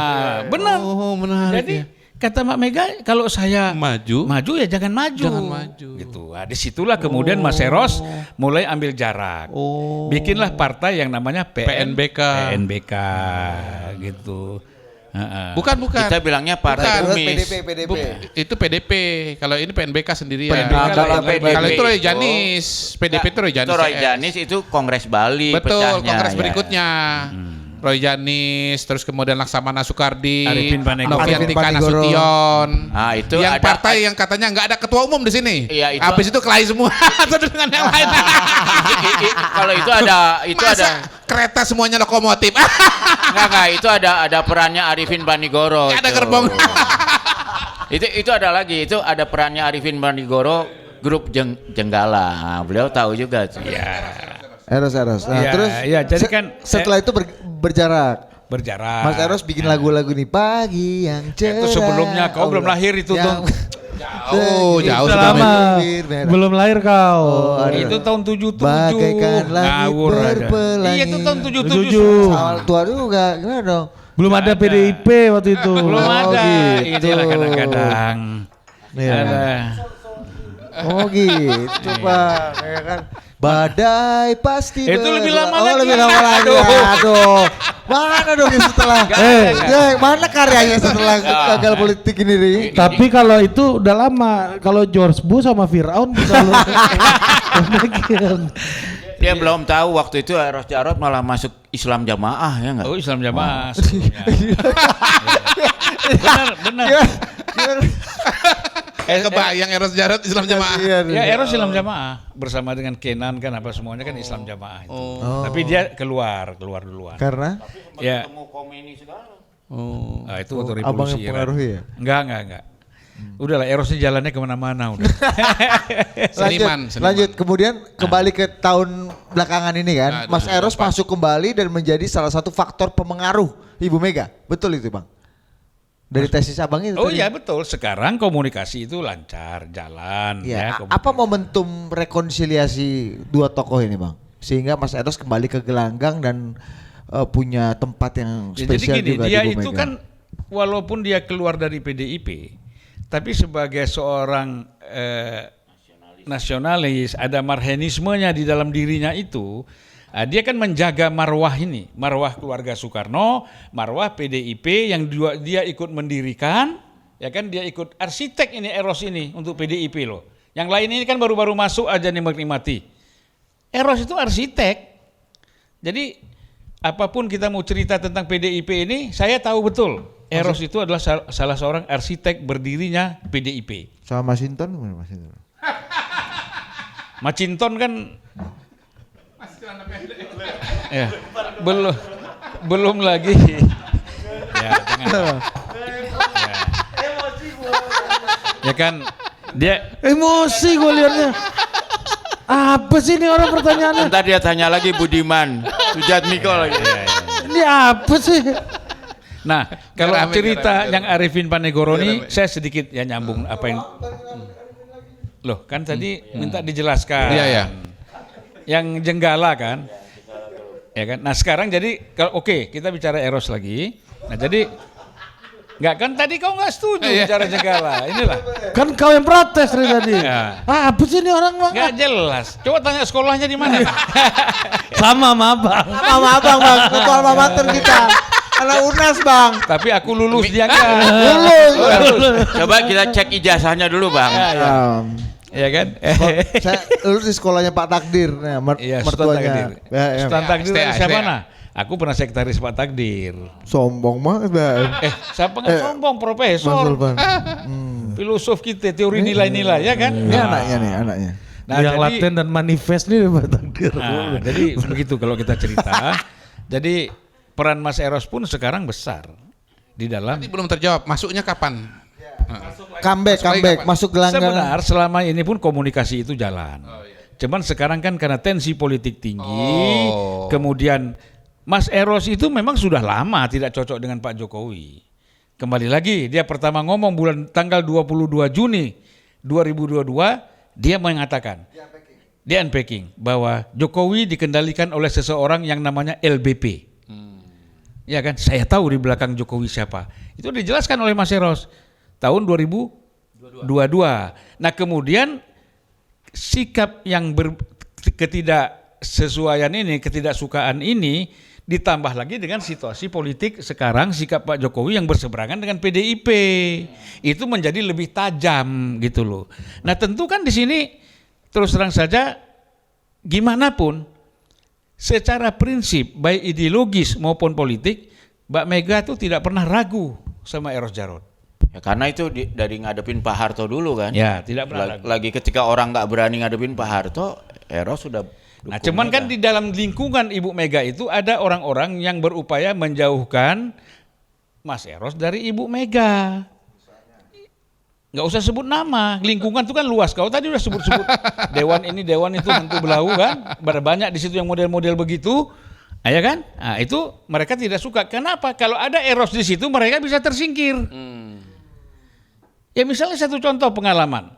A: Benar.
C: Oh, menarik.
A: Jadi
C: Ya.
A: kata Mbak Mega, kalau saya
C: Maju
A: ya jangan maju.
C: Jangan maju.
A: Gitu. Nah, disitulah kemudian Mas Eros mulai ambil jarak.
C: Oh.
A: Bikinlah partai yang namanya
C: PNBK.
A: PNBK gitu.
C: Bukan.
D: Kita bilangnya partai
C: Bukan.
D: kumis.
B: PDP.
C: Itu PDP. Kalau ini PNBK sendirian.
A: PNBK.
D: Kalau PDP
C: Kalau itu Roy
D: itu-
C: Janis. PDP itu Roy Janis.
D: Itu Roy
C: CS.
D: Janis itu Kongres Bali.
C: Betul,
D: pecahnya,
C: kongres
D: ya.
C: berikutnya. Roy Janis, terus kemudian Laksamana Soekardi,
A: Arifin Panegoro.
C: Noviantika
B: Arifin Panegoro.
C: Nasution.
D: Ah, itu
C: yang
D: ada-
C: partai yang katanya nggak ada ketua umum di sini.
D: Iya, itu-
C: Habis itu kelahi semua atau dengan yang lain.
D: Kalau itu ada
C: Masa kereta semuanya lokomotif.
D: Enggak, itu ada perannya Arifin Banigoro.
C: Ada
D: itu.
C: gerbong.
D: itu ada lagi, itu ada perannya Arifin Banigoro, grup Jenggala. Nah, beliau tahu juga tuh.
B: Eros. Nah,
A: Ya,
B: terus
A: ya, jadi kan
B: setelah itu berjarak.
A: berjarak.
B: Mas Eros bikin lagu-lagu nih pagi yang cerah.
A: Itu sebelumnya kau belum lahir itu tuh.
C: Jauh
E: Udah
C: sudah
E: lama.
B: merah.
E: Belum lahir kau.
B: Oh, ada.
A: Itu tahun 77.
B: Bagaikan langit
A: Ngawur aja.
B: berpelangi.
A: Iya itu tahun 77.
E: 77.
B: Awal tua juga, gimana dong?
E: Belum ada PDIP waktu itu.
A: Belum ada.
B: gitu.
A: Inilah kadang-kadang.
B: Iya.
A: Ada.
B: Oh gitu Bang, ya kan. Badai pasti
A: Itu lebih lama
B: oh,
A: lagi.
B: lebih lama lagi. Aduh. Mana dong yang setelah? Mana karyanya setelah gagal politik ini nih?
E: Tapi kalau itu udah lama. Kalau George Bush sama Firaun selalu.
D: Dia belum tahu waktu itu Eros Jarot malah masuk Islam Jamaah ya enggak?
A: Oh Islam Jamaah. sebelumnya. Benar.
C: kebayang Eros Jarot Islam Jamaah.
A: Ya Eros Islam Jamaah bersama dengan Kenan kan apa semuanya kan Islam Jamaah itu. Tapi dia keluar duluan.
B: Karena
A: Ya.
D: Ketemu Khomeini segala.
A: Nah, itu waktu
B: abang
A: revolusi
B: yang
A: Iran.
B: pengaruhi ya?
A: Enggak. Udahlah Erosnya jalannya kemana-mana udah.
C: Seniman.
B: Lanjut kemudian kembali ke tahun belakangan ini kan, Mas Eros masuk kembali dan menjadi salah satu faktor pemengaruh Ibu Mega, betul itu Bang? Dari tesis abang itu.
A: Oh
B: tadi.
A: iya betul. Sekarang komunikasi itu lancar, jalan.
B: Ya,
A: komunikasi.
B: apa momentum rekonsiliasi dua tokoh ini Bang? Sehingga Mas Eros kembali ke gelanggang dan punya tempat yang
A: Ya, jadi
B: spesial
A: gini,
B: juga
A: dia
B: di Ibu
A: itu
B: Mega.
A: kan walaupun dia keluar dari PDIP, tapi sebagai seorang nasionalis, ada marhenismenya di dalam dirinya itu, dia kan menjaga marwah ini, marwah keluarga Soekarno, marwah PDIP yang dia ikut mendirikan, ya kan dia ikut arsitek ini Eros ini untuk PDIP loh. Yang lain ini kan baru-baru masuk aja nih menikmati. Eros itu arsitek. Jadi apapun kita mau cerita tentang PDIP ini, saya tahu betul. Eros itu adalah salah seorang arsitek berdirinya PDIP.
B: Sama Mas Hinton gimana Mas Hinton?
A: Macinton kan ya, belum lagi. Ya, jangan. Ya kan dia
E: Emosi gue liatnya. Apa sih ini orang pertanyaannya?
D: Ntar dia tanya lagi Budiman, Sujatmiko lagi.
E: Ini apa sih?
A: nah, kalau
C: Rame,
A: cerita
C: rame.
A: yang Arifin Panegoro ini saya sedikit ya nyambung apa yang loh kan tadi minta dijelaskan.
C: Iya, iya.
A: Yang Jenggala kan. Ya kan. Nah, sekarang jadi kalau oke, kita bicara Eros lagi. Nah, jadi enggak kan tadi kau enggak setuju bicara Jenggala. Inilah.
E: Kan kau yang protes dari tadi.
A: Ya.
E: Apa sih ini orang Bang?
A: Enggak jelas. Coba tanya sekolahnya di mana.
E: Sama sama Abang.
B: Sama abang Bang, ketua alma mater kita. Anak UNAS Bang.
A: Tapi aku lulus dia enggak.
B: Lulus.
D: Coba kita cek ijazahnya dulu Bang.
A: Ya kan?
B: Saya lulus di sekolahnya Pak Takdir, nah,
A: Iya, Sultan
B: mertuanya.
A: Takdir.
B: Ya,
A: Sultan Takdir
C: STA,
A: dari siapa
C: STA.
A: nah? Aku pernah sekretaris Pak Takdir.
B: Sombong banget Bang.
A: Siapa nggak sombong,
B: Mas
A: profesor.
B: Sultan.
A: Filosof kita, teori nilai-nilai ya kan?
B: Ini anaknya nih, anaknya.
A: Nah,
E: yang
A: jadi,
E: laten dan manifest nih Pak Takdir.
A: nah, jadi begitu kalau kita cerita. Jadi peran Mas Eros pun sekarang besar di dalam.
C: Tadi belum terjawab, masuknya kapan?
B: Comeback, masuk gelanggang.
A: Sebenarnya selama ini pun komunikasi itu jalan. Cuman sekarang kan karena tensi politik tinggi, kemudian Mas Eros itu memang sudah lama tidak cocok dengan Pak Jokowi. Kembali lagi, dia pertama ngomong tanggal 22 Juni 2022, dia mengatakan, dia unpacking, bahwa Jokowi dikendalikan oleh seseorang yang namanya LBP. Ya kan, saya tahu di belakang Jokowi siapa. Itu dijelaskan oleh Mas Eros tahun 2022. Nah kemudian sikap yang ketidaksesuaian ini, ketidaksukaan ini ditambah lagi dengan situasi politik sekarang, sikap Pak Jokowi yang berseberangan dengan PDIP itu menjadi lebih tajam gitu loh. Nah tentu kan di sini terus terang saja gimana pun secara prinsip baik ideologis maupun politik Mbak Mega tuh tidak pernah ragu sama Eros Jarot.
D: Ya, karena itu dari ngadepin Pak Harto dulu kan.
A: Ya tidak pernah ragu.
D: Lagi ketika orang nggak berani ngadepin Pak Harto, Eros sudah
A: Nah, cuman kan di dalam lingkungan Ibu Mega itu ada orang-orang yang berupaya menjauhkan Mas Eros dari Ibu Mega. Nggak usah sebut nama, lingkungan itu kan luas. Kau tadi udah sebut-sebut dewan ini, dewan itu, hantu belau kan, banyak di situ yang model-model begitu, ya kan? Nah, itu mereka tidak suka. Kenapa? Kalau ada Eros di situ, mereka bisa tersingkir. Ya misalnya satu contoh pengalaman,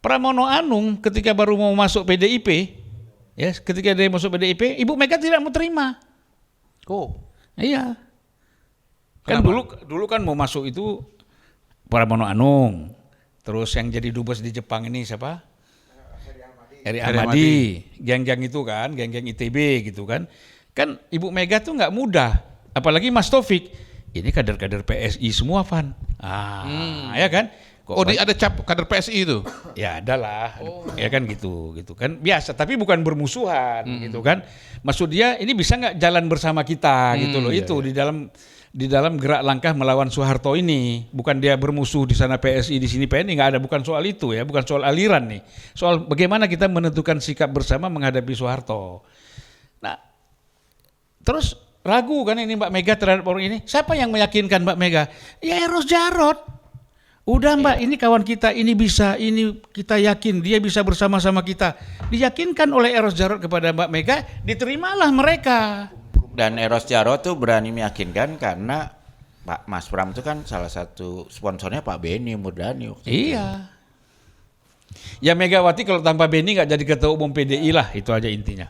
A: Pramono Anung ketika baru mau masuk PDIP, ya ketika dia masuk PDIP, Ibu Mega tidak mau terima. Iya. Kan dulu kan mau masuk itu Pramono Anung, terus yang jadi dubes di Jepang ini siapa? Heri Ahmadi, geng-geng itu kan, geng-geng ITB gitu kan. Kan Ibu Mega tuh nggak mudah, apalagi Mas Taufik, ini kader-kader PSI semua, Van. Ya kan?
C: Ada cap kader PSI itu?
A: Ya adalah, ya kan gitu kan biasa, tapi bukan bermusuhan gitu kan. Maksud dia ini bisa nggak jalan bersama kita gitu loh, itu di dalam gerak langkah melawan Soeharto ini, bukan dia bermusuh di sana PSI di sini PNI, nggak ada, bukan soal itu ya, bukan soal aliran nih, soal bagaimana kita menentukan sikap bersama menghadapi Soeharto. Nah, terus ragu kan ini Mbak Mega terhadap orang ini, siapa yang meyakinkan Mbak Mega? Ya Eros Jarot. Udah Mbak, ini kawan kita, ini bisa, ini kita yakin dia bisa bersama-sama kita. Diyakinkan oleh Eros Jarot kepada Mbak Mega, diterimalah mereka.
D: Dan Eros Jarot tuh berani meyakinkan karena Pak Mas Pram itu kan salah satu sponsornya Pak Beni Murdani.
A: Iya. Ya Megawati kalau tanpa Beni nggak jadi ketua umum PDI lah, itu aja intinya.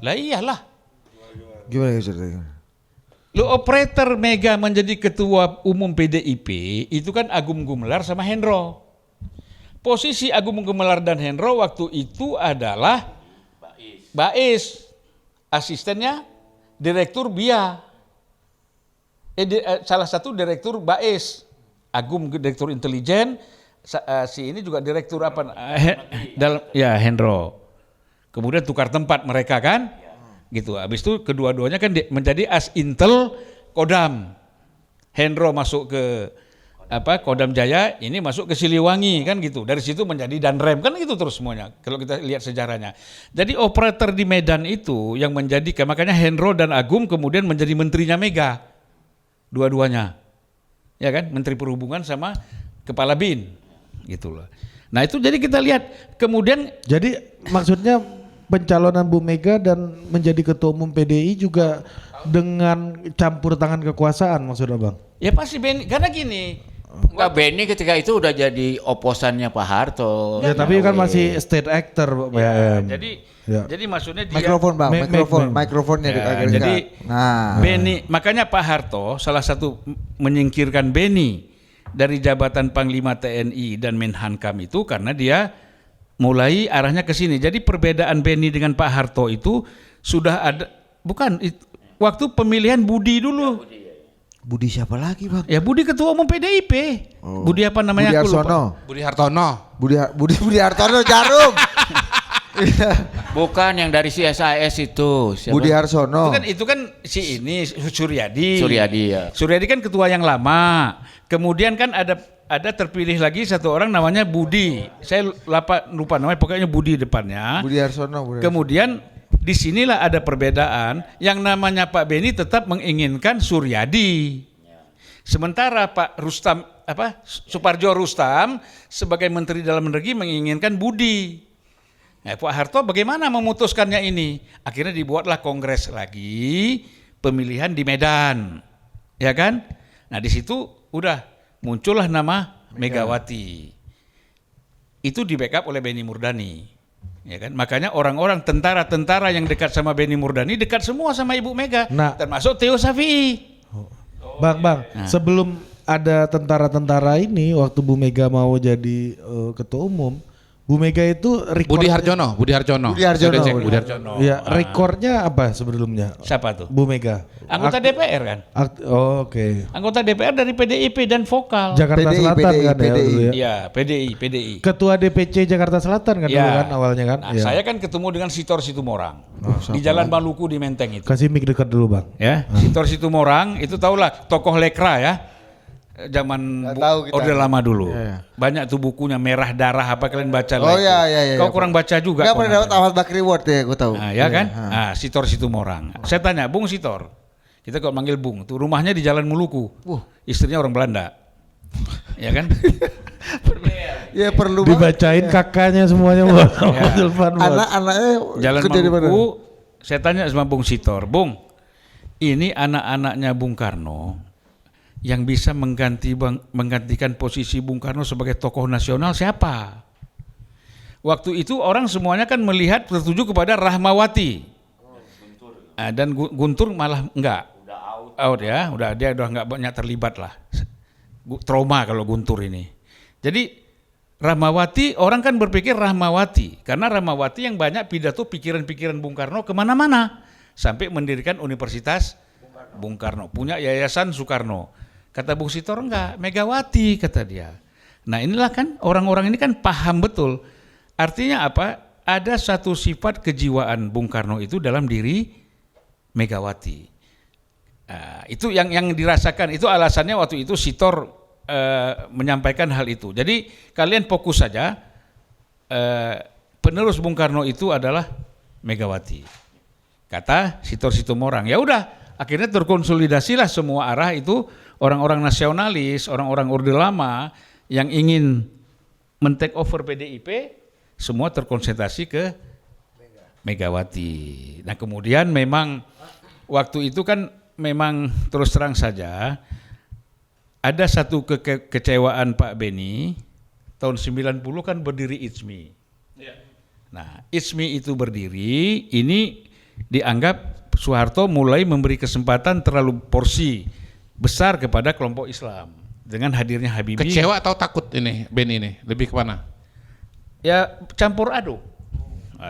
A: Lah iyalah.
B: Gimana ceritanya?
A: Lo operator Mega menjadi ketua umum PDIP itu kan Agung Gumelar sama Hendro. Posisi Agung Gumelar dan Hendro waktu itu adalah Bais, asistennya Direktur BIA, salah satu Direktur Bais, Agung Direktur Intelijen, si ini juga Direktur apa? Hendro. Kemudian tukar tempat mereka kan, gitu. Habis itu kedua-duanya kan menjadi As-Intel Kodam. Hendro masuk ke Kodam Jaya, ini masuk ke Siliwangi kan gitu. Dari situ menjadi Danrem kan gitu terus semuanya. Kalau kita lihat sejarahnya. Jadi operator di Medan itu yang menjadi, makanya Hendro dan Agung kemudian menjadi menterinya Mega. Dua-duanya. Ya kan, Menteri Perhubungan sama Kepala BIN. Gitu loh. Nah, itu jadi kita lihat kemudian,
E: jadi maksudnya pencalonan Bu Mega dan menjadi ketua umum PDI juga dengan campur tangan kekuasaan maksudnya Bang?
A: Ya pasti Beni, karena gini.
D: Enggak, Beni ketika itu udah jadi oposannya Pak Harto.
E: Ya tapi kan masih state actor Pak.
A: Jadi maksudnya dia
B: Mikrofon Bang, mikrofonnya
A: ya, jadi Beni, makanya Pak Harto salah satu menyingkirkan Beni dari jabatan Panglima TNI dan Menhankam itu karena dia mulai arahnya ke sini. Jadi perbedaan Beni dengan Pak Harto itu sudah ada, bukan waktu pemilihan Budi dulu.
B: Budi siapa lagi Bang?
A: Ya Budi ketua umum PDIP. Budi apa namanya?
B: Budi Hartono.
C: Budi Hartono.
B: Budi Hartono Jarum.
D: Bukan yang dari CSIS itu. Siapa?
B: Budi Harsono.
A: Itu kan si ini Suryadi.
D: Ya.
A: Suryadi kan ketua yang lama. Kemudian kan ada terpilih lagi satu orang namanya Budi. Saya lupa namanya, pokoknya Budi depannya.
B: Budi Harsono.
A: Kemudian disinilah ada perbedaan. Yang namanya Pak Beni tetap menginginkan Suryadi. Sementara Pak Rustam Suparjo Rustam sebagai Menteri Dalam Negeri menginginkan Budi. Nah, Pak Harto bagaimana memutuskannya ini? Akhirnya dibuatlah kongres lagi, pemilihan di Medan, ya kan? Nah di situ udah muncullah nama Megawati. Itu di backup oleh Beni Murdani, ya kan? Makanya orang-orang tentara-tentara yang dekat sama Beni Murdani dekat semua sama Ibu Mega, termasuk Theo Safi'i.
E: Bang, sebelum ada tentara-tentara ini, waktu Bu Mega mau jadi ketua umum, Bu Mega itu
C: Budi Harjono.
E: Ya, rekornya apa sebelumnya?
A: Siapa tuh?
E: Bu Mega.
A: Anggota DPR kan?
E: Oke.
A: Anggota DPR dari PDIP dan vokal.
E: Jakarta Selatan kan ya dulu ya?
A: Iya, PDI.
E: Ketua DPC Jakarta Selatan kan dulu kan awalnya kan?
A: Nah, saya kan ketemu dengan Sitor Situmorang di Jalan Maluku di Menteng itu.
E: Kasih mic dekat dulu Bang.
A: Ya, Sitor Situmorang itu tahulah tokoh lekra ya. zaman
B: Nggak tahu kita.
A: Orde Lama dulu.
B: Iya.
A: Banyak tuh bukunya Merah Darah apa kalian baca
B: Oh
A: lah itu.
B: iya.
A: Kau kurang baca juga.
B: Nggak
A: kau
B: pernah dapat
A: namanya.
B: Ahmad Bakri Award ya, gue tahu.
A: Nah, ya kan?
B: Ha.
A: Nah, Sitor Situmorang. Saya tanya, Bung Sitor. Kita kalau manggil Bung, tuh rumahnya di Jalan Muluku. Istrinya orang Belanda. Ya kan?
B: Ya perlu banget.
E: Dibacain kakaknya semuanya buat telepon buat.
B: Anak-anaknya
A: Jalan
B: kerja di mana?
A: Maluku. Saya tanya sama Bung Sitor, Bung, ini anak-anaknya Bung Karno yang bisa menggantikan posisi Bung Karno sebagai tokoh nasional siapa? Waktu itu orang semuanya kan melihat tertuju kepada Rahmawati. Dan Guntur malah enggak. Out ya, dia udah enggak banyak terlibat lah. Trauma kalau Guntur ini. Jadi Rahmawati, orang kan berpikir Rahmawati karena Rahmawati yang banyak pidato pikiran-pikiran Bung Karno kemana-mana sampai mendirikan Universitas Bung Karno, punya Yayasan Soekarno. Kata Bung Sitor enggak, Megawati kata dia. Nah inilah kan orang-orang ini kan paham betul. Artinya apa? Ada satu sifat kejiwaan Bung Karno itu dalam diri Megawati. Itu yang dirasakan, itu alasannya waktu itu Sitor menyampaikan hal itu. Jadi kalian fokus saja, penerus Bung Karno itu adalah Megawati. Kata Sitor Situmorang. Ya udah, akhirnya terkonsolidasilah semua arah itu orang-orang nasionalis, orang-orang Orde Lama yang ingin men-take over PDIP, semua terkonsentrasi ke Megawati. Nah kemudian memang waktu itu kan memang terus terang saja ada satu kekecewaan Pak Beni tahun 90 kan berdiri ITSMI. Nah ITSMI itu berdiri, ini dianggap Soeharto mulai memberi kesempatan terlalu porsi besar kepada kelompok Islam dengan hadirnya Habibie.
C: Kecewa atau takut ini Beni ini? Lebih kemana?
A: Ya campur aduk.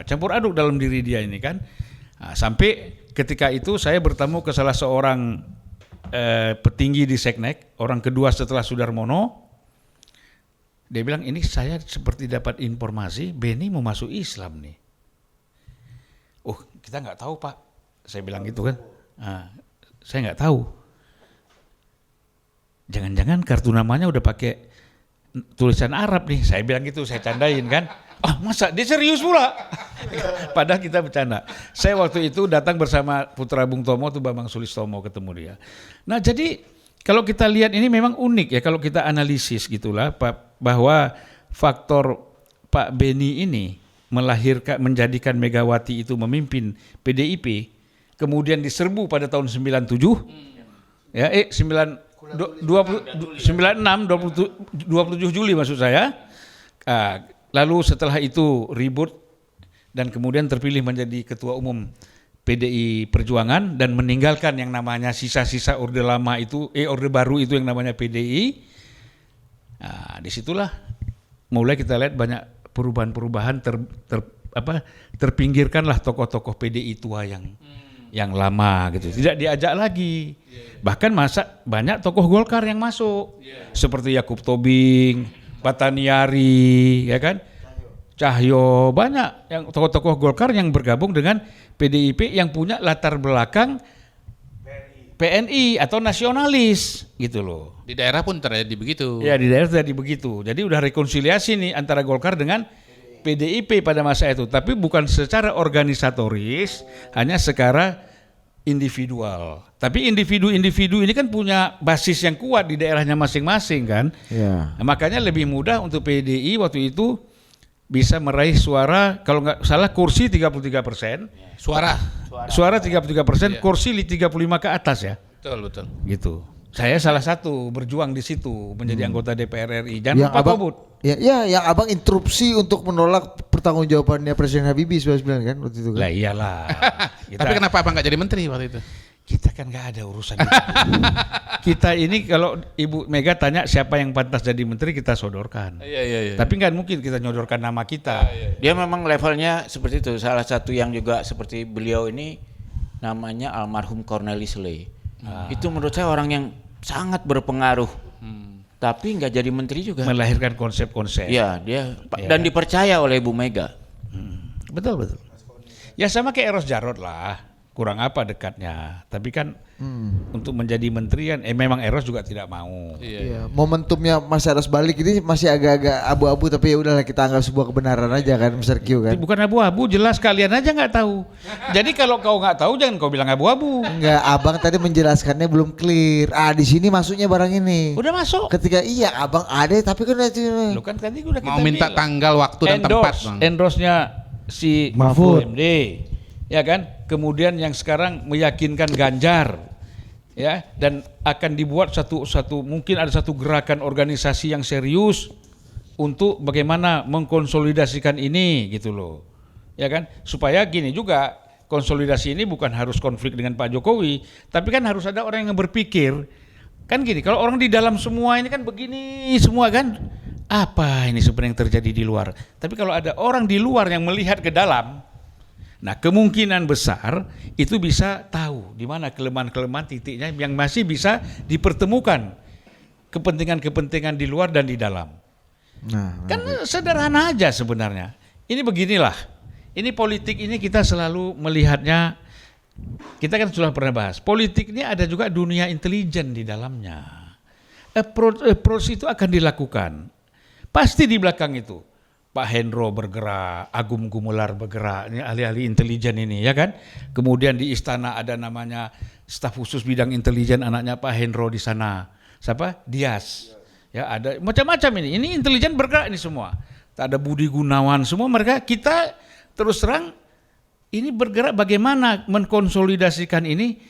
A: Campur aduk dalam diri dia ini kan. Sampai ketika itu saya bertemu ke salah seorang petinggi di Seknek, orang kedua setelah Sudarmono. Dia bilang, ini saya seperti dapat informasi Beni mau masuk Islam nih. Oh kita nggak tahu Pak, saya bilang gitu kan. Saya nggak tahu. Jangan-jangan kartu namanya udah pakai tulisan Arab nih, saya bilang gitu, saya candain kan. Masa dia serius pula? Padahal kita bercanda. Saya waktu itu datang bersama putra Bung Tomo tuh Bambang Sulistomo, ketemu dia. Nah jadi kalau kita lihat ini memang unik ya kalau kita analisis gitulah Pak, bahwa faktor Pak Beni ini menjadikan Megawati itu memimpin PDIP, kemudian diserbu pada tahun 97 ya 27 Juli maksud saya. Lalu setelah itu ribut dan kemudian terpilih menjadi ketua umum PDI Perjuangan dan meninggalkan yang namanya sisa-sisa Orde Lama itu, Orde Baru itu yang namanya PDI. Disitulah mulai kita lihat banyak perubahan-perubahan, terpinggirkanlah tokoh-tokoh PDI tua yang lama gitu, tidak diajak lagi. Bahkan banyak tokoh Golkar yang masuk, seperti Yakub Tobing, Bataniari, ya kan, Cahyo, banyak yang tokoh-tokoh Golkar yang bergabung dengan PDIP yang punya latar belakang PNI atau nasionalis gitu loh.
C: Di daerah pun terjadi begitu.
A: Ya di daerah terjadi begitu. Jadi udah rekonsiliasi nih antara Golkar dengan PDIP pada masa itu, tapi bukan secara organisatoris, hanya secara individual. Tapi individu-individu ini kan punya basis yang kuat di daerahnya masing-masing kan.
B: Ya.
A: Nah, makanya lebih mudah untuk PDI waktu itu bisa meraih suara, kalau nggak salah kursi 33%.
C: Suara
A: 33%, kursi 35 ke atas ya.
C: betul.
A: Gitu. Saya salah satu berjuang di situ menjadi anggota DPR RI. Jangan
B: Yang
A: lupa
B: abang,
A: Kobut.
B: yang abang interupsi untuk menolak pertanggungjawabannya Presiden Habibie 99 kan waktu itu kan.
A: Lah iyalah.
C: Tapi kenapa abang nggak jadi menteri waktu itu?
A: Kita kan nggak ada urusan itu. Kita ini kalau Ibu Mega tanya siapa yang pantas jadi menteri, kita sodorkan.
C: Iya.
A: Tapi nggak mungkin kita nyodorkan nama kita.
D: Dia memang levelnya seperti itu. Salah satu yang juga seperti beliau ini namanya almarhum Cornelis Lee. Itu menurut saya orang yang sangat berpengaruh. Tapi nggak jadi menteri juga.
A: Melahirkan konsep-konsep.
D: Iya, dia dan dipercaya oleh Bu Mega.
A: Betul. Ya sama kayak Eros Jarot lah. kurang apa dekatnya. Tapi kan untuk menjadi menteri kan memang Eros juga tidak mau.
B: Iya, momentumnya Mas Eros balik ini masih agak-agak abu-abu, tapi ya udahlah kita anggap sebuah kebenaran aja kan, Mr. Q kan.
A: Itu bukan abu-abu, jelas kalian aja nggak tahu. Jadi kalau kau nggak tahu jangan kau bilang abu-abu.
B: Enggak, abang tadi menjelaskannya belum clear. Di sini masuknya barang ini.
A: Udah masuk.
B: Ketika iya abang ada, tapi kan itu
A: Lo kan tadi udah kita
C: Mau minta
A: bilang.
C: tanggal, waktu dan tempat, Bang.
A: Endorse-nya si
E: Mahfud.
A: MD, ya kan? Kemudian yang sekarang meyakinkan Ganjar, ya, dan akan dibuat mungkin ada satu gerakan organisasi yang serius untuk bagaimana mengkonsolidasikan ini, gitu loh, ya kan? Supaya gini juga, konsolidasi ini bukan harus konflik dengan Pak Jokowi, tapi kan harus ada orang yang berpikir, kan gini, kalau orang di dalam semua ini kan begini semua kan, apa ini sebenarnya yang terjadi di luar? Tapi kalau ada orang di luar yang melihat ke dalam, nah kemungkinan besar itu bisa tahu di mana kelemahan-kelemahan titiknya yang masih bisa dipertemukan, kepentingan-kepentingan di luar dan di dalam.
B: Nah,
A: Kan sederhana aja sebenarnya. Ini beginilah, ini politik ini kita selalu melihatnya, kita kan sudah pernah bahas, politik ini ada juga dunia intelijen di dalamnya. Approach itu akan dilakukan. Pasti di belakang itu Pak Hendro bergerak, Agung Gumelar bergerak, ini ahli-ahli intelijen ini, ya kan? Kemudian di istana ada namanya staf khusus bidang intelijen, anaknya Pak Hendro di sana. Siapa? Dias. Ya, ada macam-macam ini. Ini intelijen bergerak ini semua. Ada Budi Gunawan, semua mereka, kita terus terang ini bergerak bagaimana mengkonsolidasikan ini,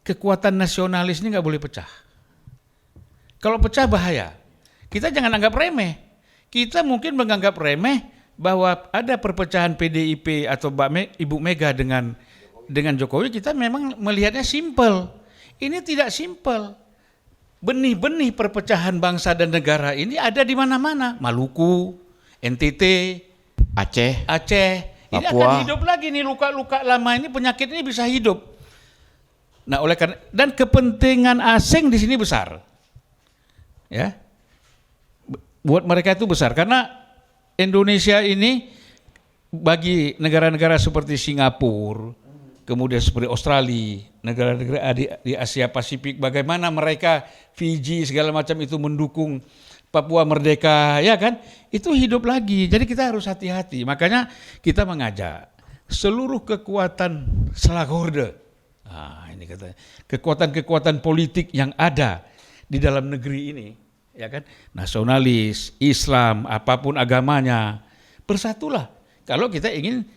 A: kekuatan nasionalis ini nggak boleh pecah. Kalau pecah bahaya. Kita jangan anggap remeh. Kita mungkin menganggap remeh bahwa ada perpecahan PDIP atau Ibu Mega dengan Jokowi, kita memang melihatnya simpel. Ini tidak simpel. Benih-benih perpecahan bangsa dan negara ini ada di mana-mana. Maluku, NTT,
D: Aceh,
A: Ini
D: Papua.
A: akan hidup lagi nih, luka-luka lama ini, penyakit ini bisa hidup. Nah, oleh karena dan kepentingan asing di sini besar. Ya. Buat mereka itu besar karena Indonesia ini bagi negara-negara seperti Singapura, kemudian seperti Australia, negara-negara di Asia Pasifik, bagaimana mereka Fiji segala macam itu mendukung Papua merdeka, ya kan? Itu hidup lagi. Jadi kita harus hati-hati. Makanya kita mengajak seluruh kekuatan Slagorde. Ini katanya kekuatan-kekuatan politik yang ada di dalam negeri ini, ya kan, nasionalis, Islam, apapun agamanya, bersatulah. Kalau kita ingin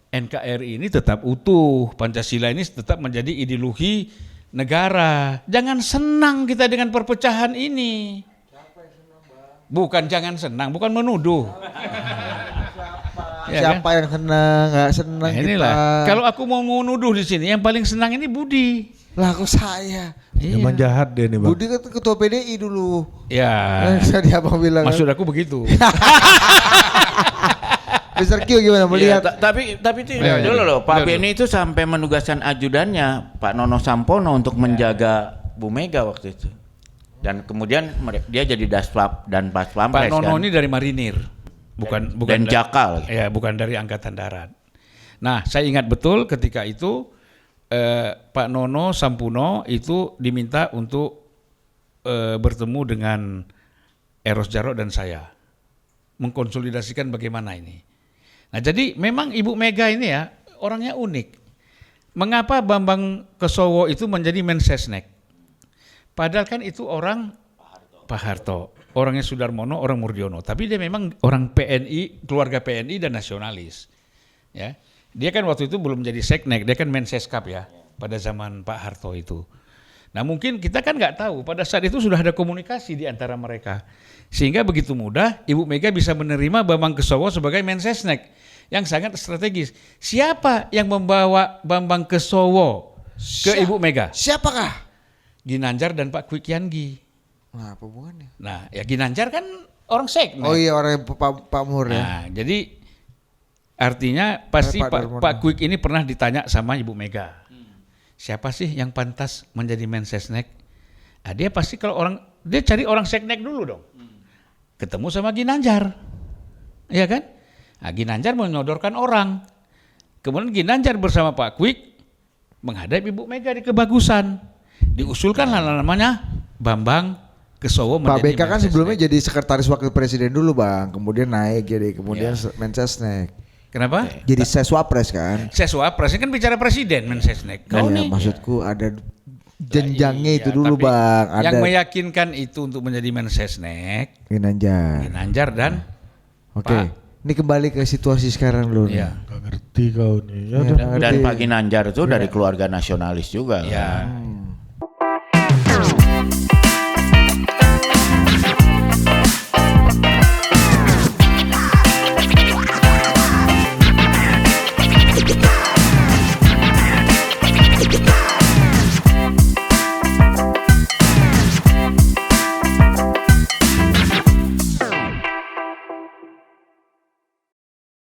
A: NKRI ini tetap utuh, Pancasila ini tetap menjadi ideologi negara. Jangan senang kita dengan perpecahan ini. Bukan jangan senang, bukan menuduh.
B: siapa yang senang, nggak senang
A: Nah, inilah.
B: kita.
A: Kalau aku mau menuduh di sini, yang paling senang ini Budi.
B: Lah kok saya?
E: Emang jahat dia nih bang.
B: Budi kan ketua PDI dulu.
A: Ya,
B: Tadi abang bilang.
A: maksud aku begitu.
B: Mr. Q gimana melihat?
D: Iya, tapi itu dulu loh, Pak Beni itu sampai menugaskan ajudannya Pak Nono Sampono untuk menjaga Bu Mega waktu itu. Dan kemudian dia jadi Daspap dan Pas
A: Pak
D: Pampres
A: Nono
D: kan.
A: ini dari Marinir, bukan
D: dan Jakal.
A: Ya, bukan dari Angkatan Darat. Nah, saya ingat betul ketika itu Pak Nono Sampono itu diminta untuk bertemu dengan Eros Jarot dan saya, mengkonsolidasikan bagaimana ini. Nah, jadi memang Ibu Mega ini ya orangnya unik. Mengapa Bambang Kesowo itu menjadi Mensesnek? Padahal kan itu orang Pak Harto, orangnya Sudarmono, orang Murdiono, tapi dia memang orang PNI, keluarga PNI dan nasionalis. Ya, dia kan waktu itu belum jadi seknek, dia kan Menseskap ya pada zaman Pak Harto itu. Nah mungkin kita kan nggak tahu pada saat itu sudah ada komunikasi di antara mereka, sehingga begitu mudah Ibu Mega bisa menerima Bambang Kesowo sebagai Mensesnek yang sangat strategis. Siapa yang membawa Bambang Kesowo ke Ibu Mega?
B: Siapakah?
A: Ginanjar dan Pak Kwik Kiangi.
B: Nah, apa hubungannya?
A: Nah, ya Ginanjar kan orang seknek.
B: Oh iya, orang Pak Mur ya.
A: Nah, jadi artinya pasti
B: Pak Darmono.
A: Pak Kwik ini pernah ditanya sama Ibu Mega. Siapa sih yang pantas menjadi Mensesnek? Nah, dia pasti kalau dia cari orang seknek dulu dong. Ketemu sama Ginanjar. Iya kan? Nah, Ginanjar menyodorkan orang. Kemudian Ginanjar bersama Pak Kwik menghadap Ibu Mega di Kebagusan. Diusulkanlah namanya Bambang Kesowo
B: Pak
A: menjadi
B: BK kan
A: Mensesnek.
B: sebelumnya jadi sekretaris wakil presiden dulu Bang, kemudian naik jadi kemudian Mensesnek.
A: Kenapa?
B: Jadi Seswapres kan.
A: Seswapres kan bicara presiden Mensesnek. Kau
B: Iya,
A: nih.
B: maksudku ada jenjangnya
A: Iya,
B: itu dulu
A: tapi
B: Bang, ada
A: yang meyakinkan itu untuk menjadi Mensesnek,
B: Ginanjar.
A: Ginanjar dan
B: Oke.
A: Pak.
B: Ini kembali ke situasi sekarang dulu nih.
A: Iya.
E: Gak ngerti kau nih. Ya
B: Iya.
E: udah.
D: Dan Pak Ginanjar itu dari keluarga nasionalis juga.
A: Ya.
D: kan.